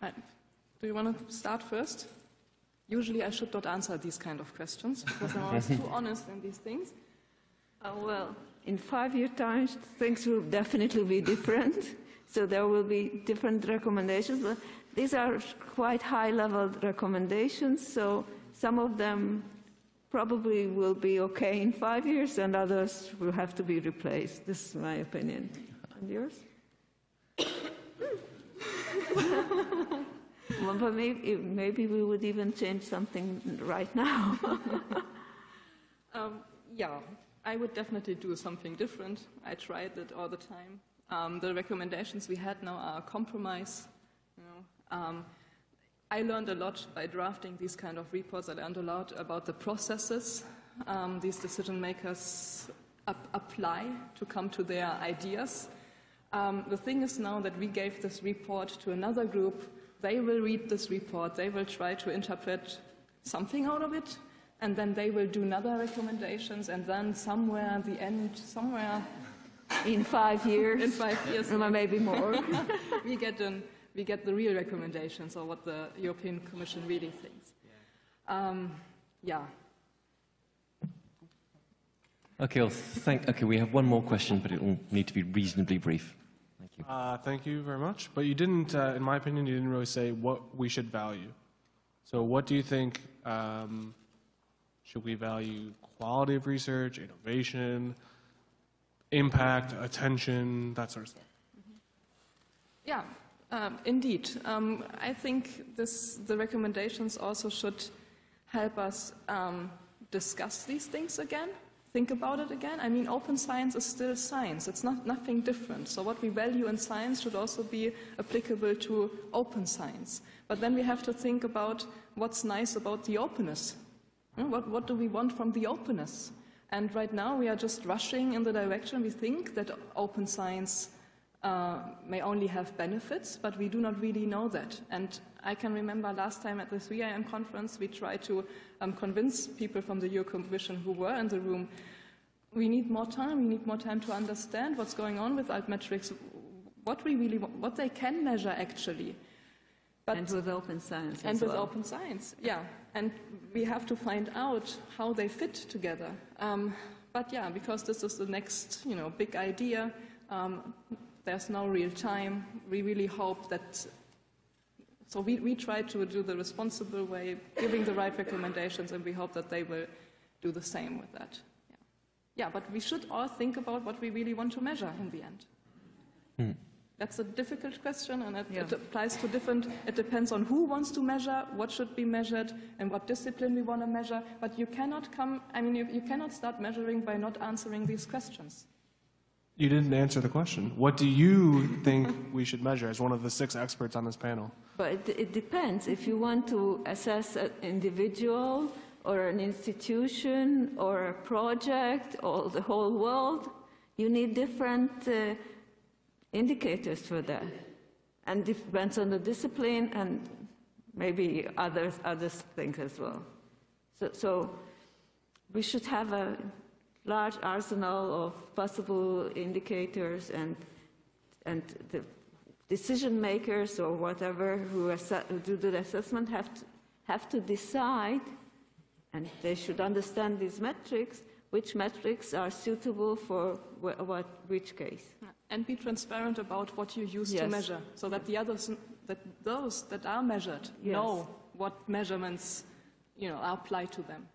Do you want to start first? Usually I should not answer these kind of questions, because I'm always too honest in these things. Well, in 5 years' time, things will definitely be different. So there will be different recommendations. But these are quite high-level recommendations, so some of them probably will be okay in 5 years, and others will have to be replaced. This is my opinion. And yours? Well, but maybe we would even change something right now. Yeah, I would definitely do something different. I tried it all the time. The recommendations we had now are a compromise. I learned a lot by drafting these kind of reports. I learned a lot about the processes these decision makers apply to come to their ideas. The thing is now that we gave this report to another group. They will read this report, they will try to interpret something out of it, and then they will do another recommendations, and then somewhere at the end, somewhere in 5 years, or maybe more, we get the real recommendations, or what the European Commission really thinks. Yeah. Okay, we have one more question, but it will need to be reasonably brief. Thank you. Thank you very much. But you didn't, in my opinion, you didn't really say what we should value. So what do you think, should we value quality of research, innovation, impact, attention, that sort of stuff? Yeah, indeed. I think the recommendations also should help us discuss these things again. Think about it again. I mean, open science is still science. It's nothing different. So what we value in science should also be applicable to open science. But then we have to think about what's nice about the openness. What do we want from the openness? And right now we are just rushing in the direction we think that open science may only have benefits, but we do not really know that. And I can remember last time at the 3am conference, we tried to convince people from the European Commission who were in the room, we need more time to understand what's going on with Altmetrics, what we really want, what they can measure actually. But, and with open science and with open science, yeah. And we have to find out how they fit together. But yeah, because this is the next, big idea, there's no real time. We really hope that, so we try to do the responsible way, giving the right recommendations, and we hope that they will do the same with that. Yeah, but we should all think about what we really want to measure in the end. That's a difficult question, and it applies to different, it depends on who wants to measure, what should be measured, and what discipline we want to measure. But you cannot you cannot start measuring by not answering these questions. You didn't answer the question. What do you think we should measure as one of the 6 experts on this panel? But it depends. If you want to assess an individual or an institution or a project or the whole world, you need different indicators for that. And it depends on the discipline and maybe other things as well. So we should have a large arsenal of possible indicators, and the decision makers or whatever who do the assessment have to decide, and they should understand these metrics, which metrics are suitable for which case. And be transparent about what you use to measure, so that those that are measured know what measurements are applied to them.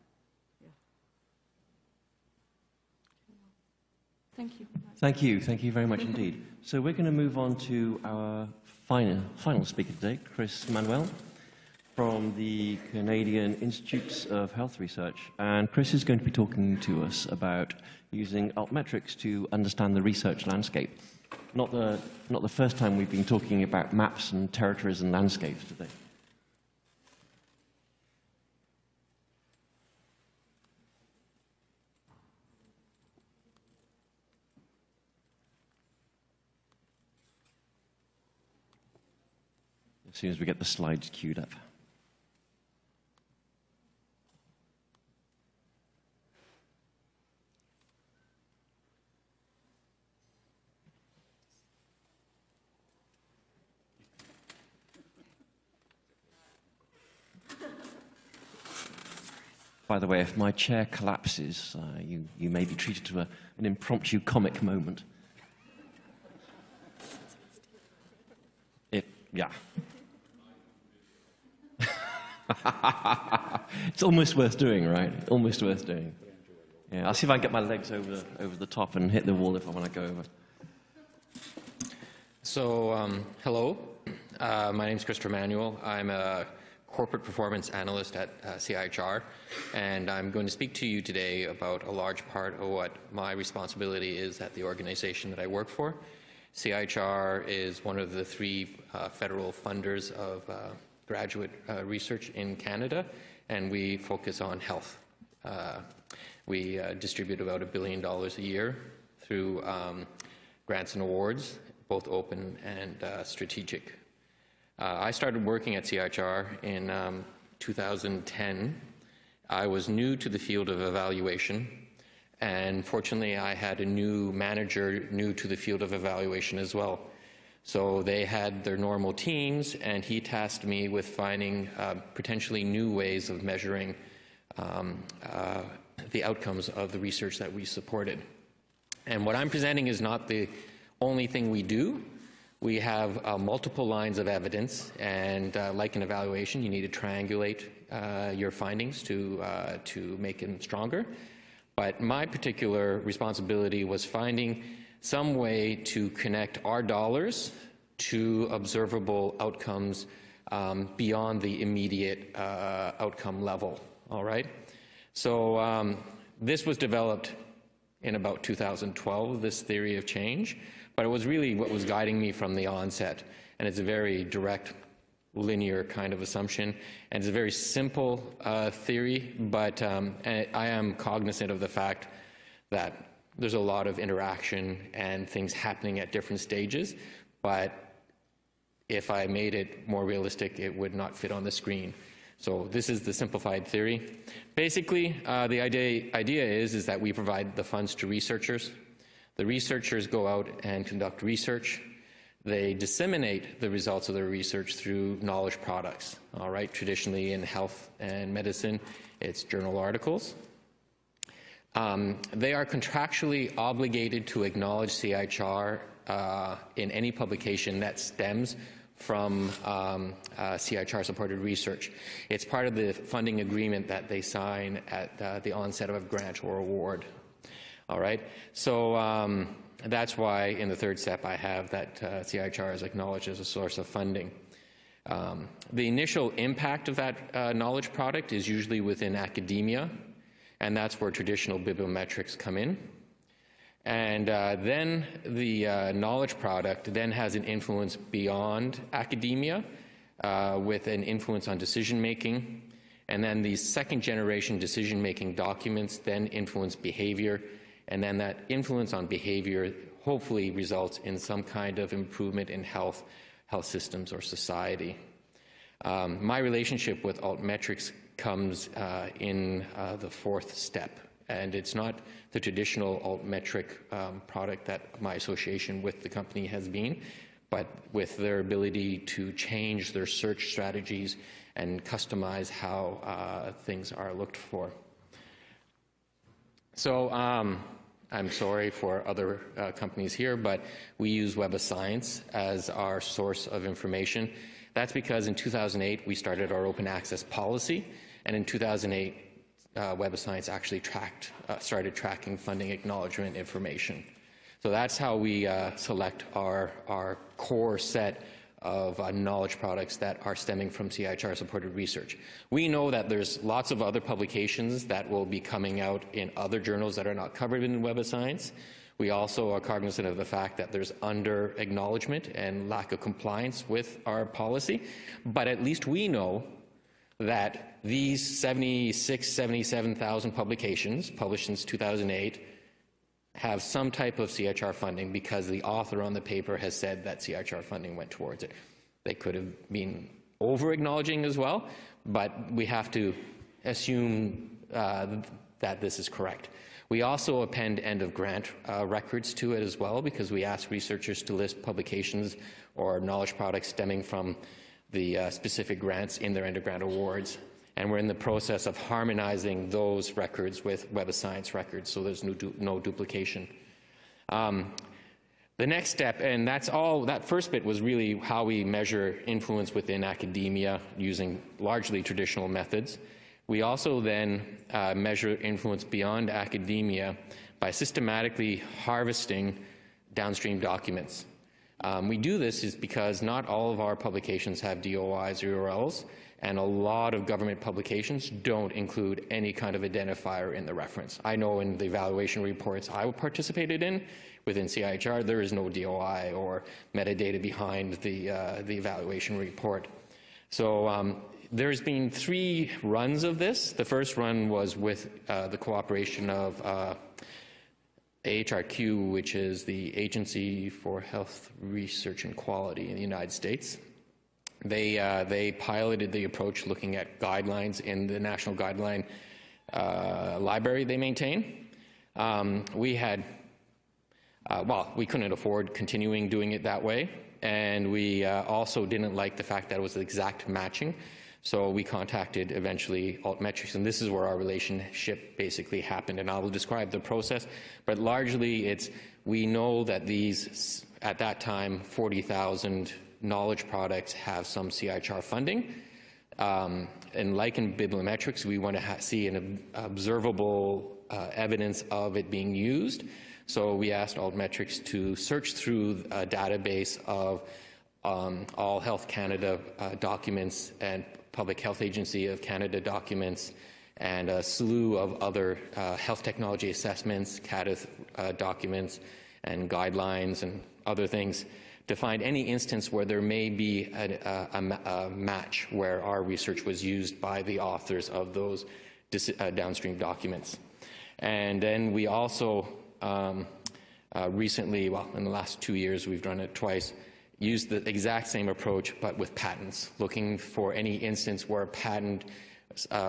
Thank you. Thank you very much indeed. So we're going to move on to our final speaker today, Chris Manuel from the Canadian Institutes of Health Research. And Chris is going to be talking to us about using Altmetrics to understand the research landscape. Not the first time we've been talking about maps and territories and landscapes today. As soon as we get the slides queued up. By the way, if my chair collapses, you may be treated to an impromptu comic moment. Yeah. It's almost worth doing, right? Almost worth doing. Yeah, I'll see if I can get my legs over the top and hit the wall if I want to go over. So, hello. My name is Christopher Manuel. I'm a corporate performance analyst at CIHR, and I'm going to speak to you today about a large part of what my responsibility is at the organization that I work for. CIHR is one of the 3 federal funders of graduate research in Canada, and we focus on health. We distribute about $1 billion a year through grants and awards, both open and strategic. I started working at CIHR in 2010. I was new to the field of evaluation, and fortunately I had a new manager new to the field of evaluation as well. So they had their normal teams, and he tasked me with finding potentially new ways of measuring the outcomes of the research that we supported. And what I'm presenting is not the only thing we do. We have multiple lines of evidence, and like an evaluation, you need to triangulate your findings to make them stronger. But my particular responsibility was finding some way to connect our dollars to observable outcomes beyond the immediate outcome level, all right? So this was developed in about 2012, this theory of change, but it was really what was guiding me from the onset. And it's a very direct, linear kind of assumption, and it's a very simple theory, but I am cognizant of the fact that there's a lot of interaction and things happening at different stages, but if I made it more realistic, it would not fit on the screen. So this is the simplified theory. Basically, the idea is that we provide the funds to researchers. The researchers go out and conduct research. They disseminate the results of their research through knowledge products. All right, traditionally in health and medicine, it's journal articles. They are contractually obligated to acknowledge CIHR in any publication that stems from CIHR-supported research. It's part of the funding agreement that they sign at the onset of a grant or award. All right, so That's why in the third step I have that CIHR is acknowledged as a source of funding. The initial impact of that knowledge product is usually within academia, and that's where traditional bibliometrics come in. And then the knowledge product then has an influence beyond academia with an influence on decision making. And then these second generation decision making documents then influence behavior. And then that influence on behavior hopefully results in some kind of improvement in health systems or society. My relationship with Altmetrics comes in the fourth step. And it's not the traditional altmetric product that my association with the company has been, but with their ability to change their search strategies and customize how things are looked for. So I'm sorry for other companies here, but we use Web of Science as our source of information. That's because in 2008 we started our open access policy, and in 2008 Web of Science actually started tracking funding acknowledgement information. So that's how we select our core set of knowledge products that are stemming from CIHR supported research. We know that there's lots of other publications that will be coming out in other journals that are not covered in Web of Science. We also are cognizant of the fact that there's under acknowledgement and lack of compliance with our policy, but at least we know that these 77,000 publications published since 2008 have some type of CIHR funding because the author on the paper has said that CIHR funding went towards it. They could have been over-acknowledging as well, but we have to assume that this is correct. We also append end-of-grant records to it as well because we ask researchers to list publications or knowledge products stemming from the specific grants in their end-of-grant awards. And we're in the process of harmonizing those records with Web of Science records, so there's no duplication. The next step, and that's all, that first bit was really how we measure influence within academia using largely traditional methods. We also then measure influence beyond academia by systematically harvesting downstream documents. We do this is because not all of our publications have DOIs or URLs, and a lot of government publications don't include any kind of identifier in the reference. I know in the evaluation reports I participated in within CIHR, there is no DOI or metadata behind the evaluation report. So there's been 3 runs of this. The first run was with the cooperation of AHRQ, which is the Agency for Health Research and Quality in the United States. They piloted the approach looking at guidelines in the National Guideline library they maintain. We had, we couldn't afford continuing doing it that way, and we also didn't like the fact that it was exact matching. So we contacted eventually Altmetrics, and this is where our relationship basically happened, and I will describe the process. But largely it's, we know that these, at that time, 40,000 knowledge products have some CIHR funding. And like in bibliometrics, we want to see an observable evidence of it being used. So we asked Altmetrics to search through a database of all Health Canada documents and Public Health Agency of Canada documents and a slew of other health technology assessments, CADIS documents and guidelines and other things to find any instance where there may be a match where our research was used by the authors of those downstream documents. And then we also recently, well, in the last 2 years, we've done it twice, used the exact same approach but with patents, looking for any instance where a patent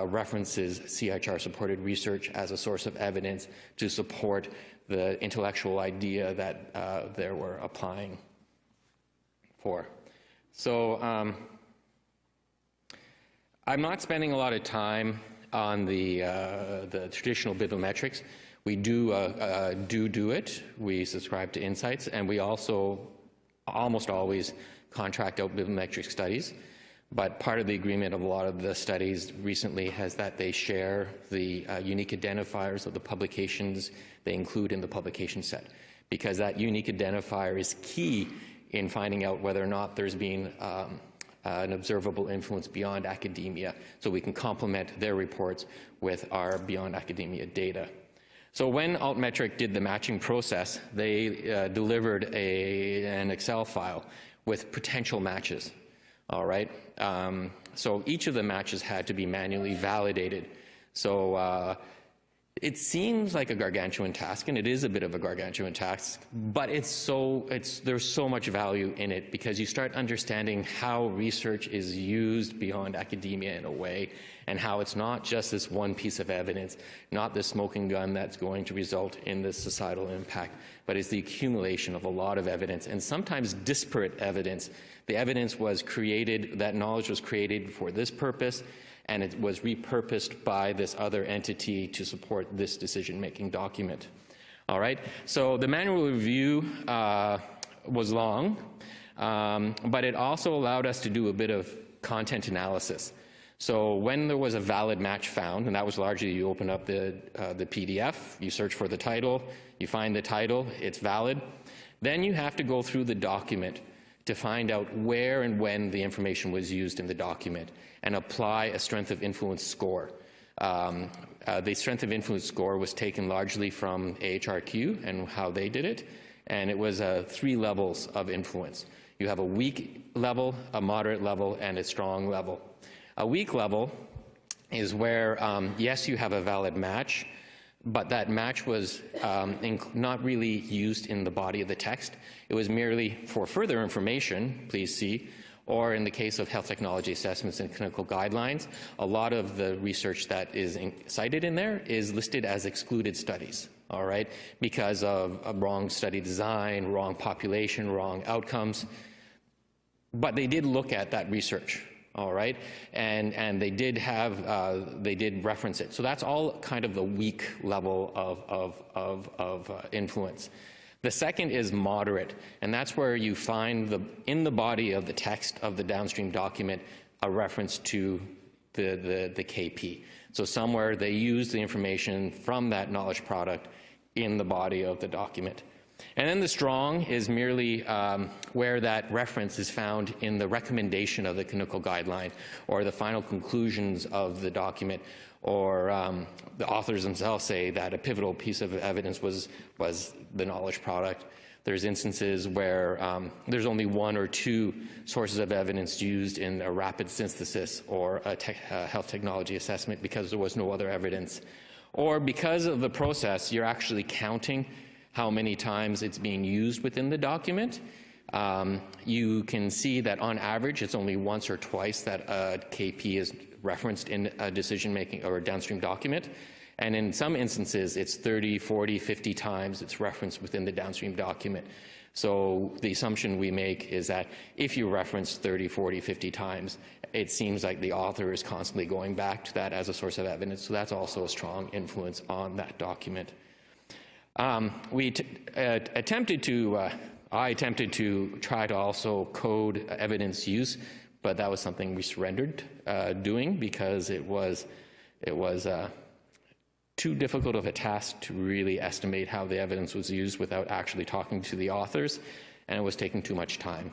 references CIHR supported research as a source of evidence to support the intellectual idea that they were applying for. So I'm not spending a lot of time on the traditional bibliometrics. We do it. We subscribe to Insights, and we also almost always contract out bibliometric studies. But part of the agreement of a lot of the studies recently has that they share the unique identifiers of the publications they include in the publication set. because that unique identifier is key in finding out whether or not there's been an observable influence beyond academia, so we can complement their reports with our beyond academia data. So when Altmetrics did the matching process, they delivered an Excel file with potential matches, all right? So each of the matches had to be manually validated. So it seems like a gargantuan task, and it is a bit of a gargantuan task, but there's so much value in it because you start understanding how research is used beyond academia in a way, and how it's not just this one piece of evidence, not this smoking gun that's going to result in this societal impact, but it's the accumulation of a lot of evidence, and sometimes disparate evidence. The evidence was created, that knowledge was created for this purpose, and it was repurposed by this other entity to support this decision-making document. All right, so the manual review was long, but it also allowed us to do a bit of content analysis. So when there was a valid match found, and that was largely you open up the PDF, you search for the title, you find the title, it's valid, then you have to go through the document to find out where and when the information was used in the document and apply a strength of influence score. The strength of influence score was taken largely from AHRQ and how they did it, and it was 3 levels of influence. You have a weak level, a moderate level, and a strong level. A weak level is where, yes, you have a valid match, but that match was not really used in the body of the text. It was merely for further information, please see, or in the case of health technology assessments and clinical guidelines, a lot of the research that is cited in there is listed as excluded studies, all right, because of a wrong study design, wrong population, wrong outcomes. But they did look at that research, all right, and they did reference it. So that's all kind of the weak level of influence. The second is moderate, and that's where you find in the body of the text of the downstream document a reference to the KP. So somewhere they use the information from that knowledge product in the body of the document. And then the strong is merely where that reference is found in the recommendation of the clinical guideline or the final conclusions of the document, or the authors themselves say that a pivotal piece of evidence was the knowledge product. There's instances where there's only 1 or 2 sources of evidence used in a rapid synthesis or a health technology assessment because there was no other evidence. Or because of the process, you're actually counting how many times it's being used within the document. You can see that on average, it's only once or twice that a KP is referenced in a decision-making or a downstream document. And in some instances, it's 30, 40, 50 times it's referenced within the downstream document. So the assumption we make is that if you reference 30, 40, 50 times, it seems like the author is constantly going back to that as a source of evidence. So that's also a strong influence on that document. I attempted to try to also code evidence use, but that was something we surrendered doing because it was too difficult of a task to really estimate how the evidence was used without actually talking to the authors, and it was taking too much time.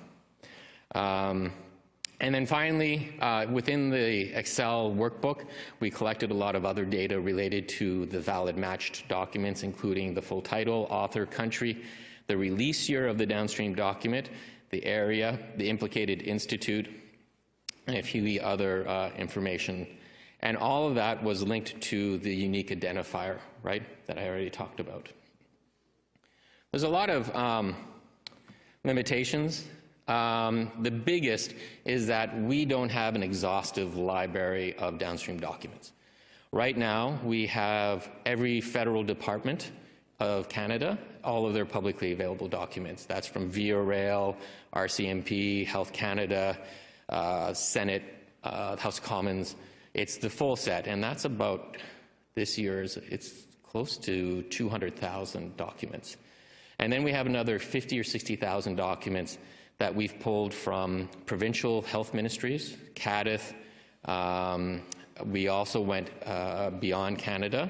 And then finally, within the Excel workbook, we collected a lot of other data related to the valid matched documents, including the full title, author, country, the release year of the downstream document, the area, the implicated institute, and a few other information. And all of that was linked to the unique identifier, right, that I already talked about. There's a lot of limitations. The biggest is that we don't have an exhaustive library of downstream documents. Right now, we have every federal department of Canada, all of their publicly available documents. That's from VRail, RCMP, Health Canada, Senate, House of Commons. It's the full set, and that's about, this year's, it's close to 200,000 documents. And then we have another 50 or 60,000 documents that we've pulled from provincial health ministries, CADIF. We also went beyond Canada.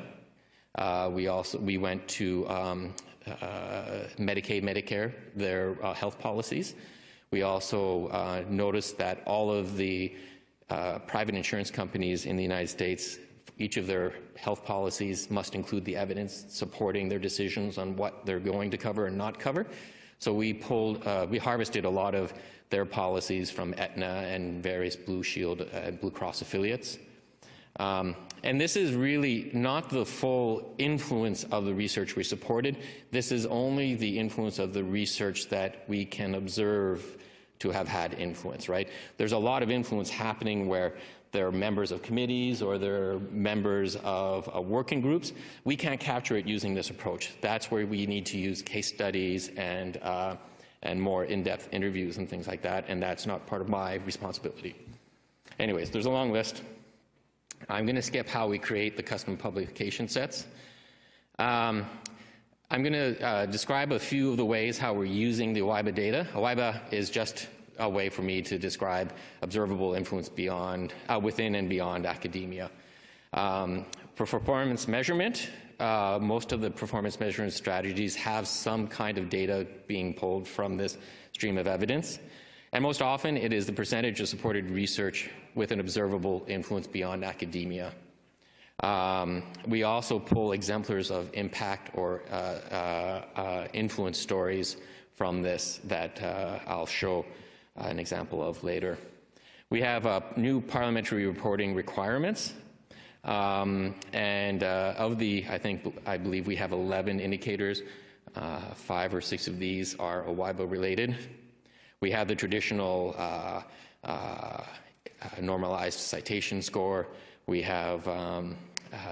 We went to Medicaid, Medicare, their health policies. We also noticed that all of the private insurance companies in the United States, each of their health policies must include the evidence supporting their decisions on what they're going to cover and not cover. So we harvested a lot of their policies from Aetna and various Blue Shield and Blue Cross affiliates. And this is really not the full influence of the research we supported. This is only the influence of the research that we can observe to have had influence, right? There's a lot of influence happening where they're members of committees or they're members of working groups. We can't capture it using this approach. That's where we need to use case studies and more in-depth interviews and things like that, and that's not part of my responsibility. Anyways, there's a long list. I'm going to skip how we create the custom publication sets. I'm going to describe a few of the ways how we're using the OIBA data. OIBA is just a way for me to describe observable influence beyond, within and beyond academia. For performance measurement, most of the performance measurement strategies have some kind of data being pulled from this stream of evidence. And most often, it is the percentage of supported research with an observable influence beyond academia. We also pull exemplars of impact or influence stories from this that I'll show an example of later. We have new parliamentary reporting requirements. I believe we have 11 indicators. 5 or 6 of these are OIBA related. We have the traditional normalized citation score. We have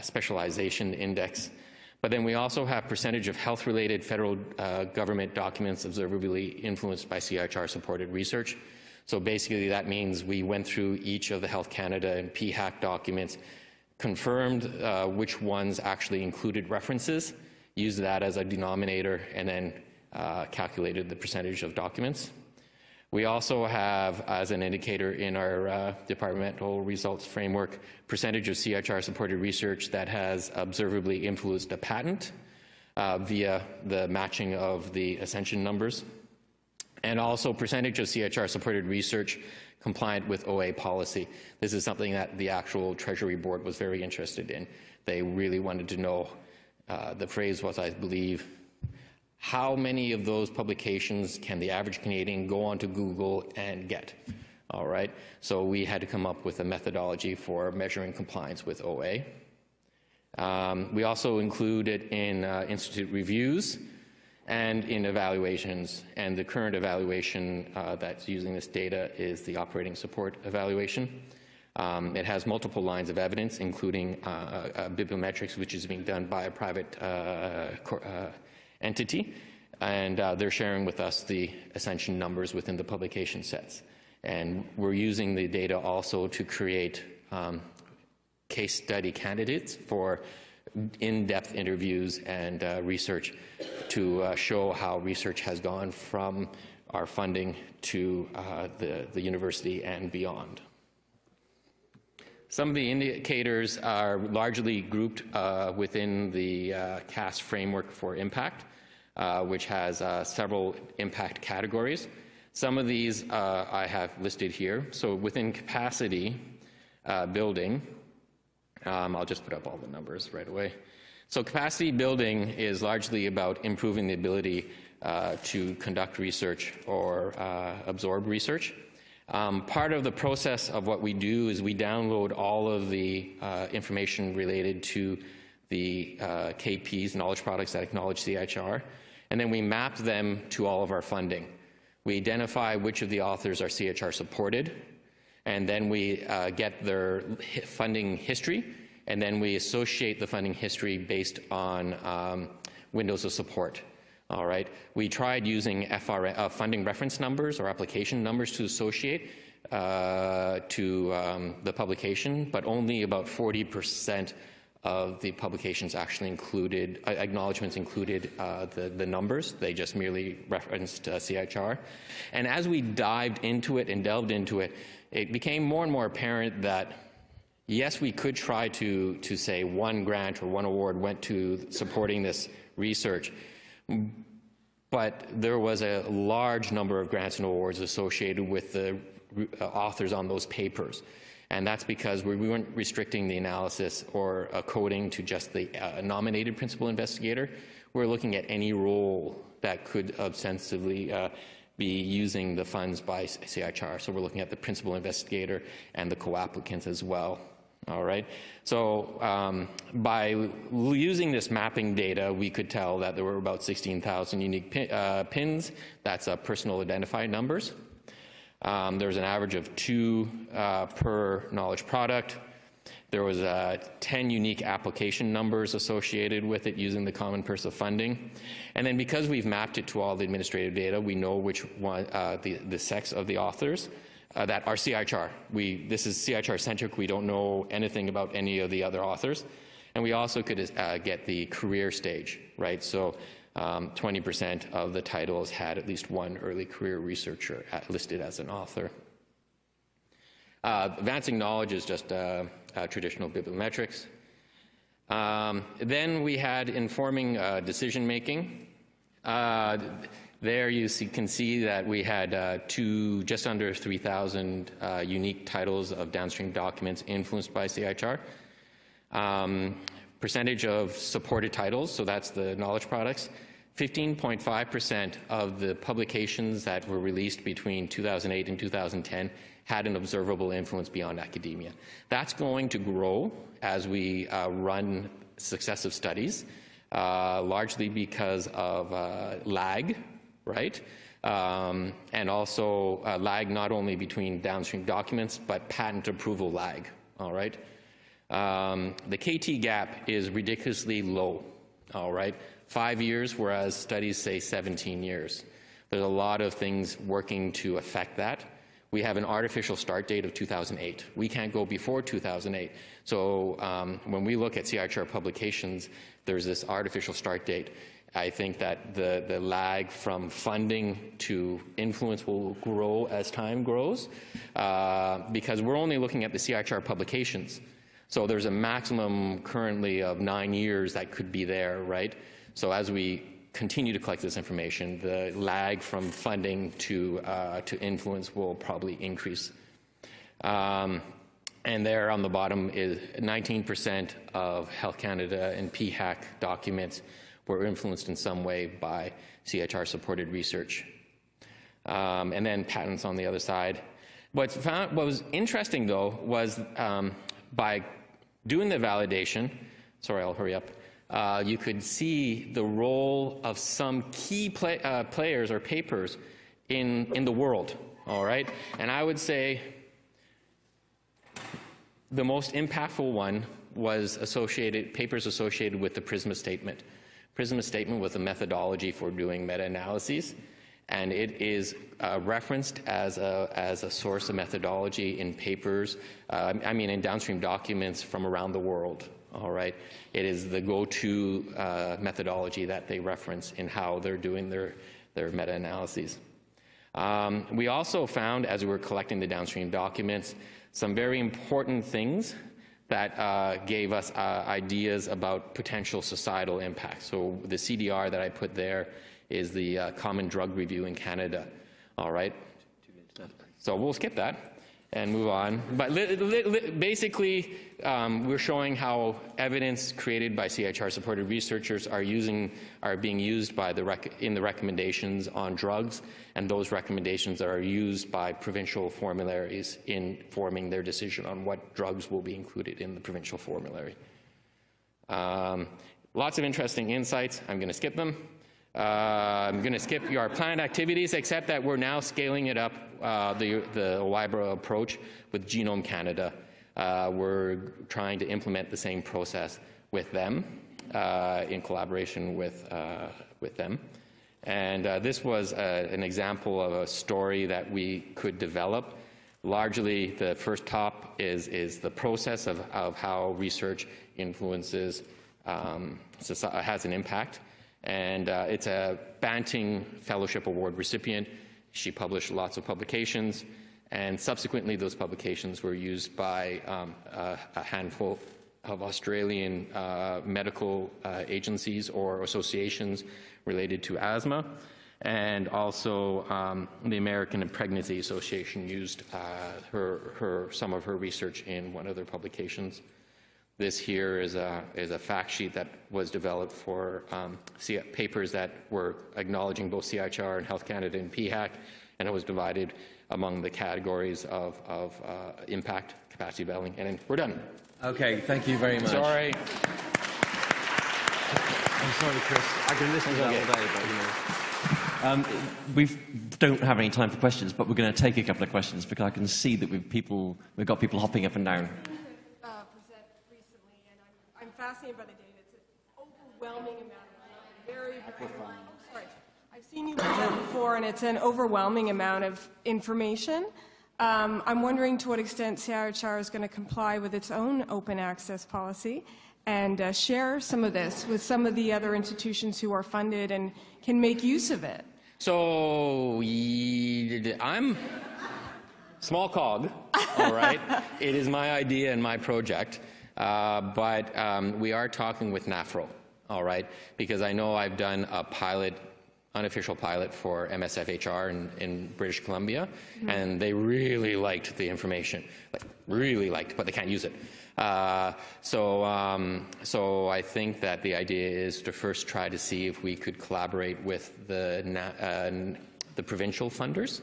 specialization index. But then we also have percentage of health-related federal government documents observably influenced by CIHR-supported research. So basically that means we went through each of the Health Canada and PHAC documents, confirmed which ones actually included references, used that as a denominator, and then calculated the percentage of documents. We also have, as an indicator in our departmental results framework, percentage of CIHR-supported research that has observably influenced a patent via the matching of the ascension numbers, and also percentage of CIHR-supported research compliant with OA policy. This is something that the actual Treasury Board was very interested in. They really wanted to know, the phrase was, I believe, how many of those publications can the average Canadian go onto Google and get? All right, so we had to come up with a methodology for measuring compliance with OA. We also include it in institute reviews and in evaluations, and the current evaluation that's using this data is the operating support evaluation. It has multiple lines of evidence, including bibliometrics, which is being done by a private entity, and they're sharing with us the ascension numbers within the publication sets. And we're using the data also to create case study candidates for in-depth interviews and research to show how research has gone from our funding to the university and beyond. Some of the indicators are largely grouped within the CAS framework for impact, which has several impact categories. Some of these I have listed here. So within capacity building, I'll just put up all the numbers right away. So capacity building is largely about improving the ability to conduct research or absorb research. Part of the process of what we do is we download all of the information related to the KPs, knowledge products that acknowledge CIHR, and then we map them to all of our funding. We identify which of the authors are CIHR supported, and then we get their funding history, and then we associate the funding history based on windows of support. All right. We tried using funding reference numbers or application numbers to associate to the publication, but only about 40% of the publications actually included, acknowledgements included the numbers. They just merely referenced CIHR. And as we dived into it and delved into it, it became more and more apparent that, yes, we could try to say one grant or one award went to supporting this research, But there was a large number of grants and awards associated with the authors on those papers. And that's because we weren't restricting the analysis or coding to just the nominated principal investigator. We're looking at any role that could ostensibly be using the funds by CIHR. So we're looking at the principal investigator and the co-applicants as well. All right. So by using this mapping data, we could tell that there were about 16,000 unique PINs. That's personal identified numbers. There was an average of 2 per knowledge product. There was 10 unique application numbers associated with it using the Common Purse of Funding. And then because we've mapped it to all the administrative data, we know which one, the sex of the authors that are CIHR. This is CIHR centric. We don't know anything about any of the other authors. And we also could get the career stage, right? So 20% of the titles had at least one early career researcher listed as an author. Advancing knowledge is just traditional bibliometrics. Then we had informing decision making. There you can see that we had just under 3,000 unique titles of downstream documents influenced by CIHR. Percentage of supported titles, so that's the knowledge products. 15.5% of the publications that were released between 2008 and 2010 had an observable influence beyond academia. That's going to grow as we run successive studies, largely because of lag, right? And also lag not only between downstream documents, but patent approval lag, all right? The KT gap is ridiculously low, all right? 5 years, whereas studies say 17 years. There's a lot of things working to affect that. We have an artificial start date of 2008. We can't go before 2008. So when we look at CIHR publications, there's this artificial start date. I think that the lag from funding to influence will grow as time grows because we're only looking at the CIHR publications. So there's a maximum currently of 9 years that could be there, right? So as we continue to collect this information, the lag from funding to influence will probably increase. And there on the bottom is 19% of Health Canada and PHAC documents were influenced in some way by CIHR-supported research. And then patents on the other side. What was interesting, though, was by doing the validation, sorry, I'll hurry up, you could see the role of some key players or papers in the world, all right? And I would say the most impactful one was papers associated with the PRISMA statement. PRISMA statement was a methodology for doing meta-analyses, and it is referenced as a source of methodology in papers, in downstream documents from around the world. All right, it is the go-to methodology that they reference in how they're doing their meta-analyses. We also found, as we were collecting the downstream documents, some very important things that gave us ideas about potential societal impact. So the CDR that I put there is the Common Drug Review in Canada. All right, so we'll skip that and move on. But basically, we're showing how evidence created by CIHR-supported researchers are being used by in the recommendations on drugs, and those recommendations are used by provincial formularies in forming their decision on what drugs will be included in the provincial formulary. Lots of interesting insights. I'm going to skip them. I'm going to skip our planned activities, except that we're now scaling it up, the WIBRA approach with Genome Canada. We're trying to implement the same process with them in collaboration with them. And this was an example of a story that we could develop. Largely, the first top is the process of how research influences, has an impact. And it's a Banting Fellowship Award recipient. She published lots of publications, and subsequently those publications were used by a handful Australian medical agencies or associations related to asthma, and also the American Pregnancy Association used some of her research in one of their publications. This here is a fact sheet that was developed for papers that were acknowledging both CIHR and Health Canada and PHAC, and it was divided among the categories of impact, capacity building, and we're done. Okay, thank you very much. Sorry. I'm sorry, Chris. I can listen to that all day, but we don't have any time for questions, but we're going to take a couple of questions because I can see that we've got people hopping up and down. Present recently, and I'm fascinated by the data. It's an overwhelming amount of I've seen you present before, and it's an overwhelming amount of information. I'm wondering to what extent CIHR is going to comply with its own open access policy and share some of this with some of the other institutions who are funded and can make use of it. So I'm small cog, all right? It is my idea and my project, but we are talking with NAFRO, all right? Because I know I've done a unofficial pilot for MSFHR in British Columbia, and they really liked the information, like really liked, but they can't use it. So I think that the idea is to first try to see if we could collaborate with the provincial funders,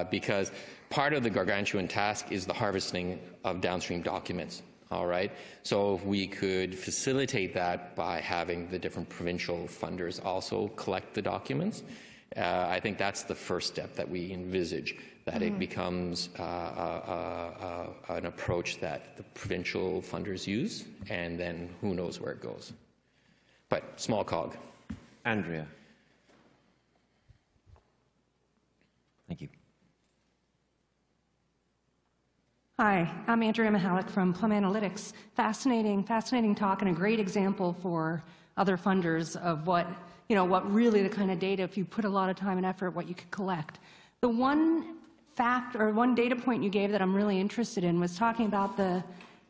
because part of the gargantuan task is the harvesting of downstream documents. All right. So if we could facilitate that by having the different provincial funders also collect the documents, I think that's the first step that we envisage, that it becomes an approach that the provincial funders use, and then who knows where it goes. But small cog. Andrea. Thank you. Hi, I'm Andrea Mihalik from Plum Analytics. Fascinating talk and a great example for other funders of what really the kind of data, if you put a lot of time and effort, what you could collect. The one fact or one data point you gave that I'm really interested in was talking about the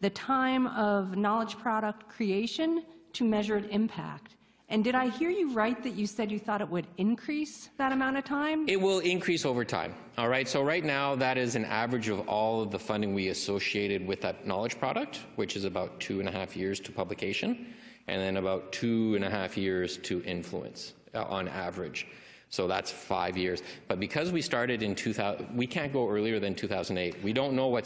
time of knowledge product creation to measured impact. And did I hear you right that you said you thought it would increase that amount of time? It will increase over time. All right. So right now, that is an average of all of the funding we associated with that knowledge product, which is about 2.5 years to publication, and then about 2.5 years to influence on average. So that's 5 years. But because we started in 2000, we can't go earlier than 2008. We don't know what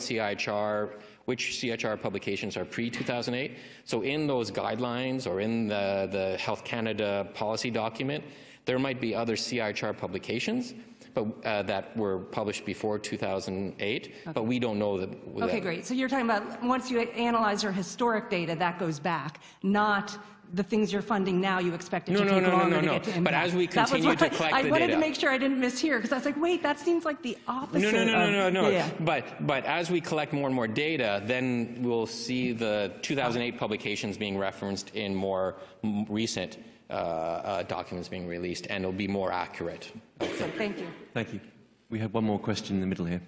which CIHR publications are pre-2008. So in those guidelines or in the Health Canada policy document, there might be other CIHR publications but, that were published before 2008, but we don't know that. Okay, great. So you're talking about once you analyze your historic data, that goes back, not the things you're funding now you expect it to take longer to get to impact. But as we continue to collect the data. I wanted to make sure I didn't mishear, because I was like, wait, that seems like the opposite. No. Yeah. But as we collect more and more data, then we'll see the 2008 publications being referenced in more recent documents being released, and it'll be more accurate. Excellent. Thank you. Thank you. We have one more question in the middle here.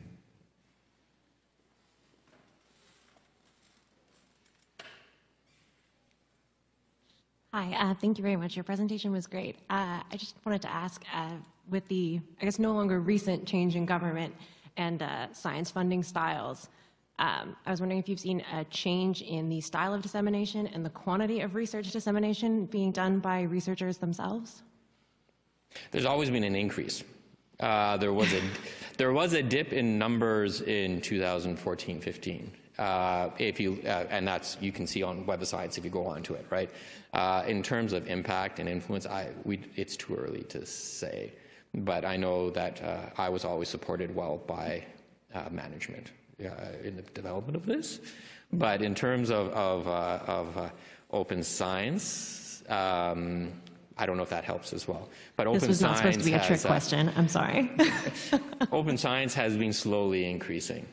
Hi, thank you very much. Your presentation was great. I just wanted to ask, with the, I guess, no longer recent change in government and science funding styles, I was wondering if you've seen a change in the style of dissemination and the quantity of research dissemination being done by researchers themselves? There's always been an increase. There was a dip in numbers in 2014-15. And that's, you can see on Web of Science if you go onto it, right? In terms of impact and influence, it's too early to say. But I know that I was always supported well by management in the development of this. But in terms of open science, I don't know if that helps as well. But open science, this was not supposed to be a trick question. I'm sorry. Open science has been slowly increasing.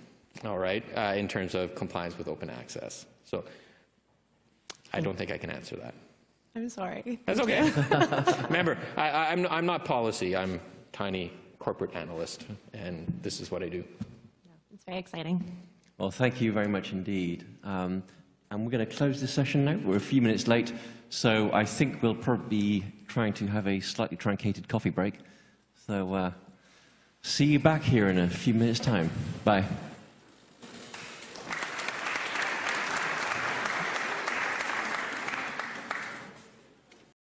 All right, in terms of compliance with open access. So I don't think I can answer that. I'm sorry. That's okay. Remember, I'm not policy. I'm tiny corporate analyst, and this is what I do. It's very exciting. Well, thank you very much indeed. And we're going to close this session now. We're a few minutes late, so I think we'll probably be trying to have a slightly truncated coffee break. So see you back here in a few minutes' time. Bye.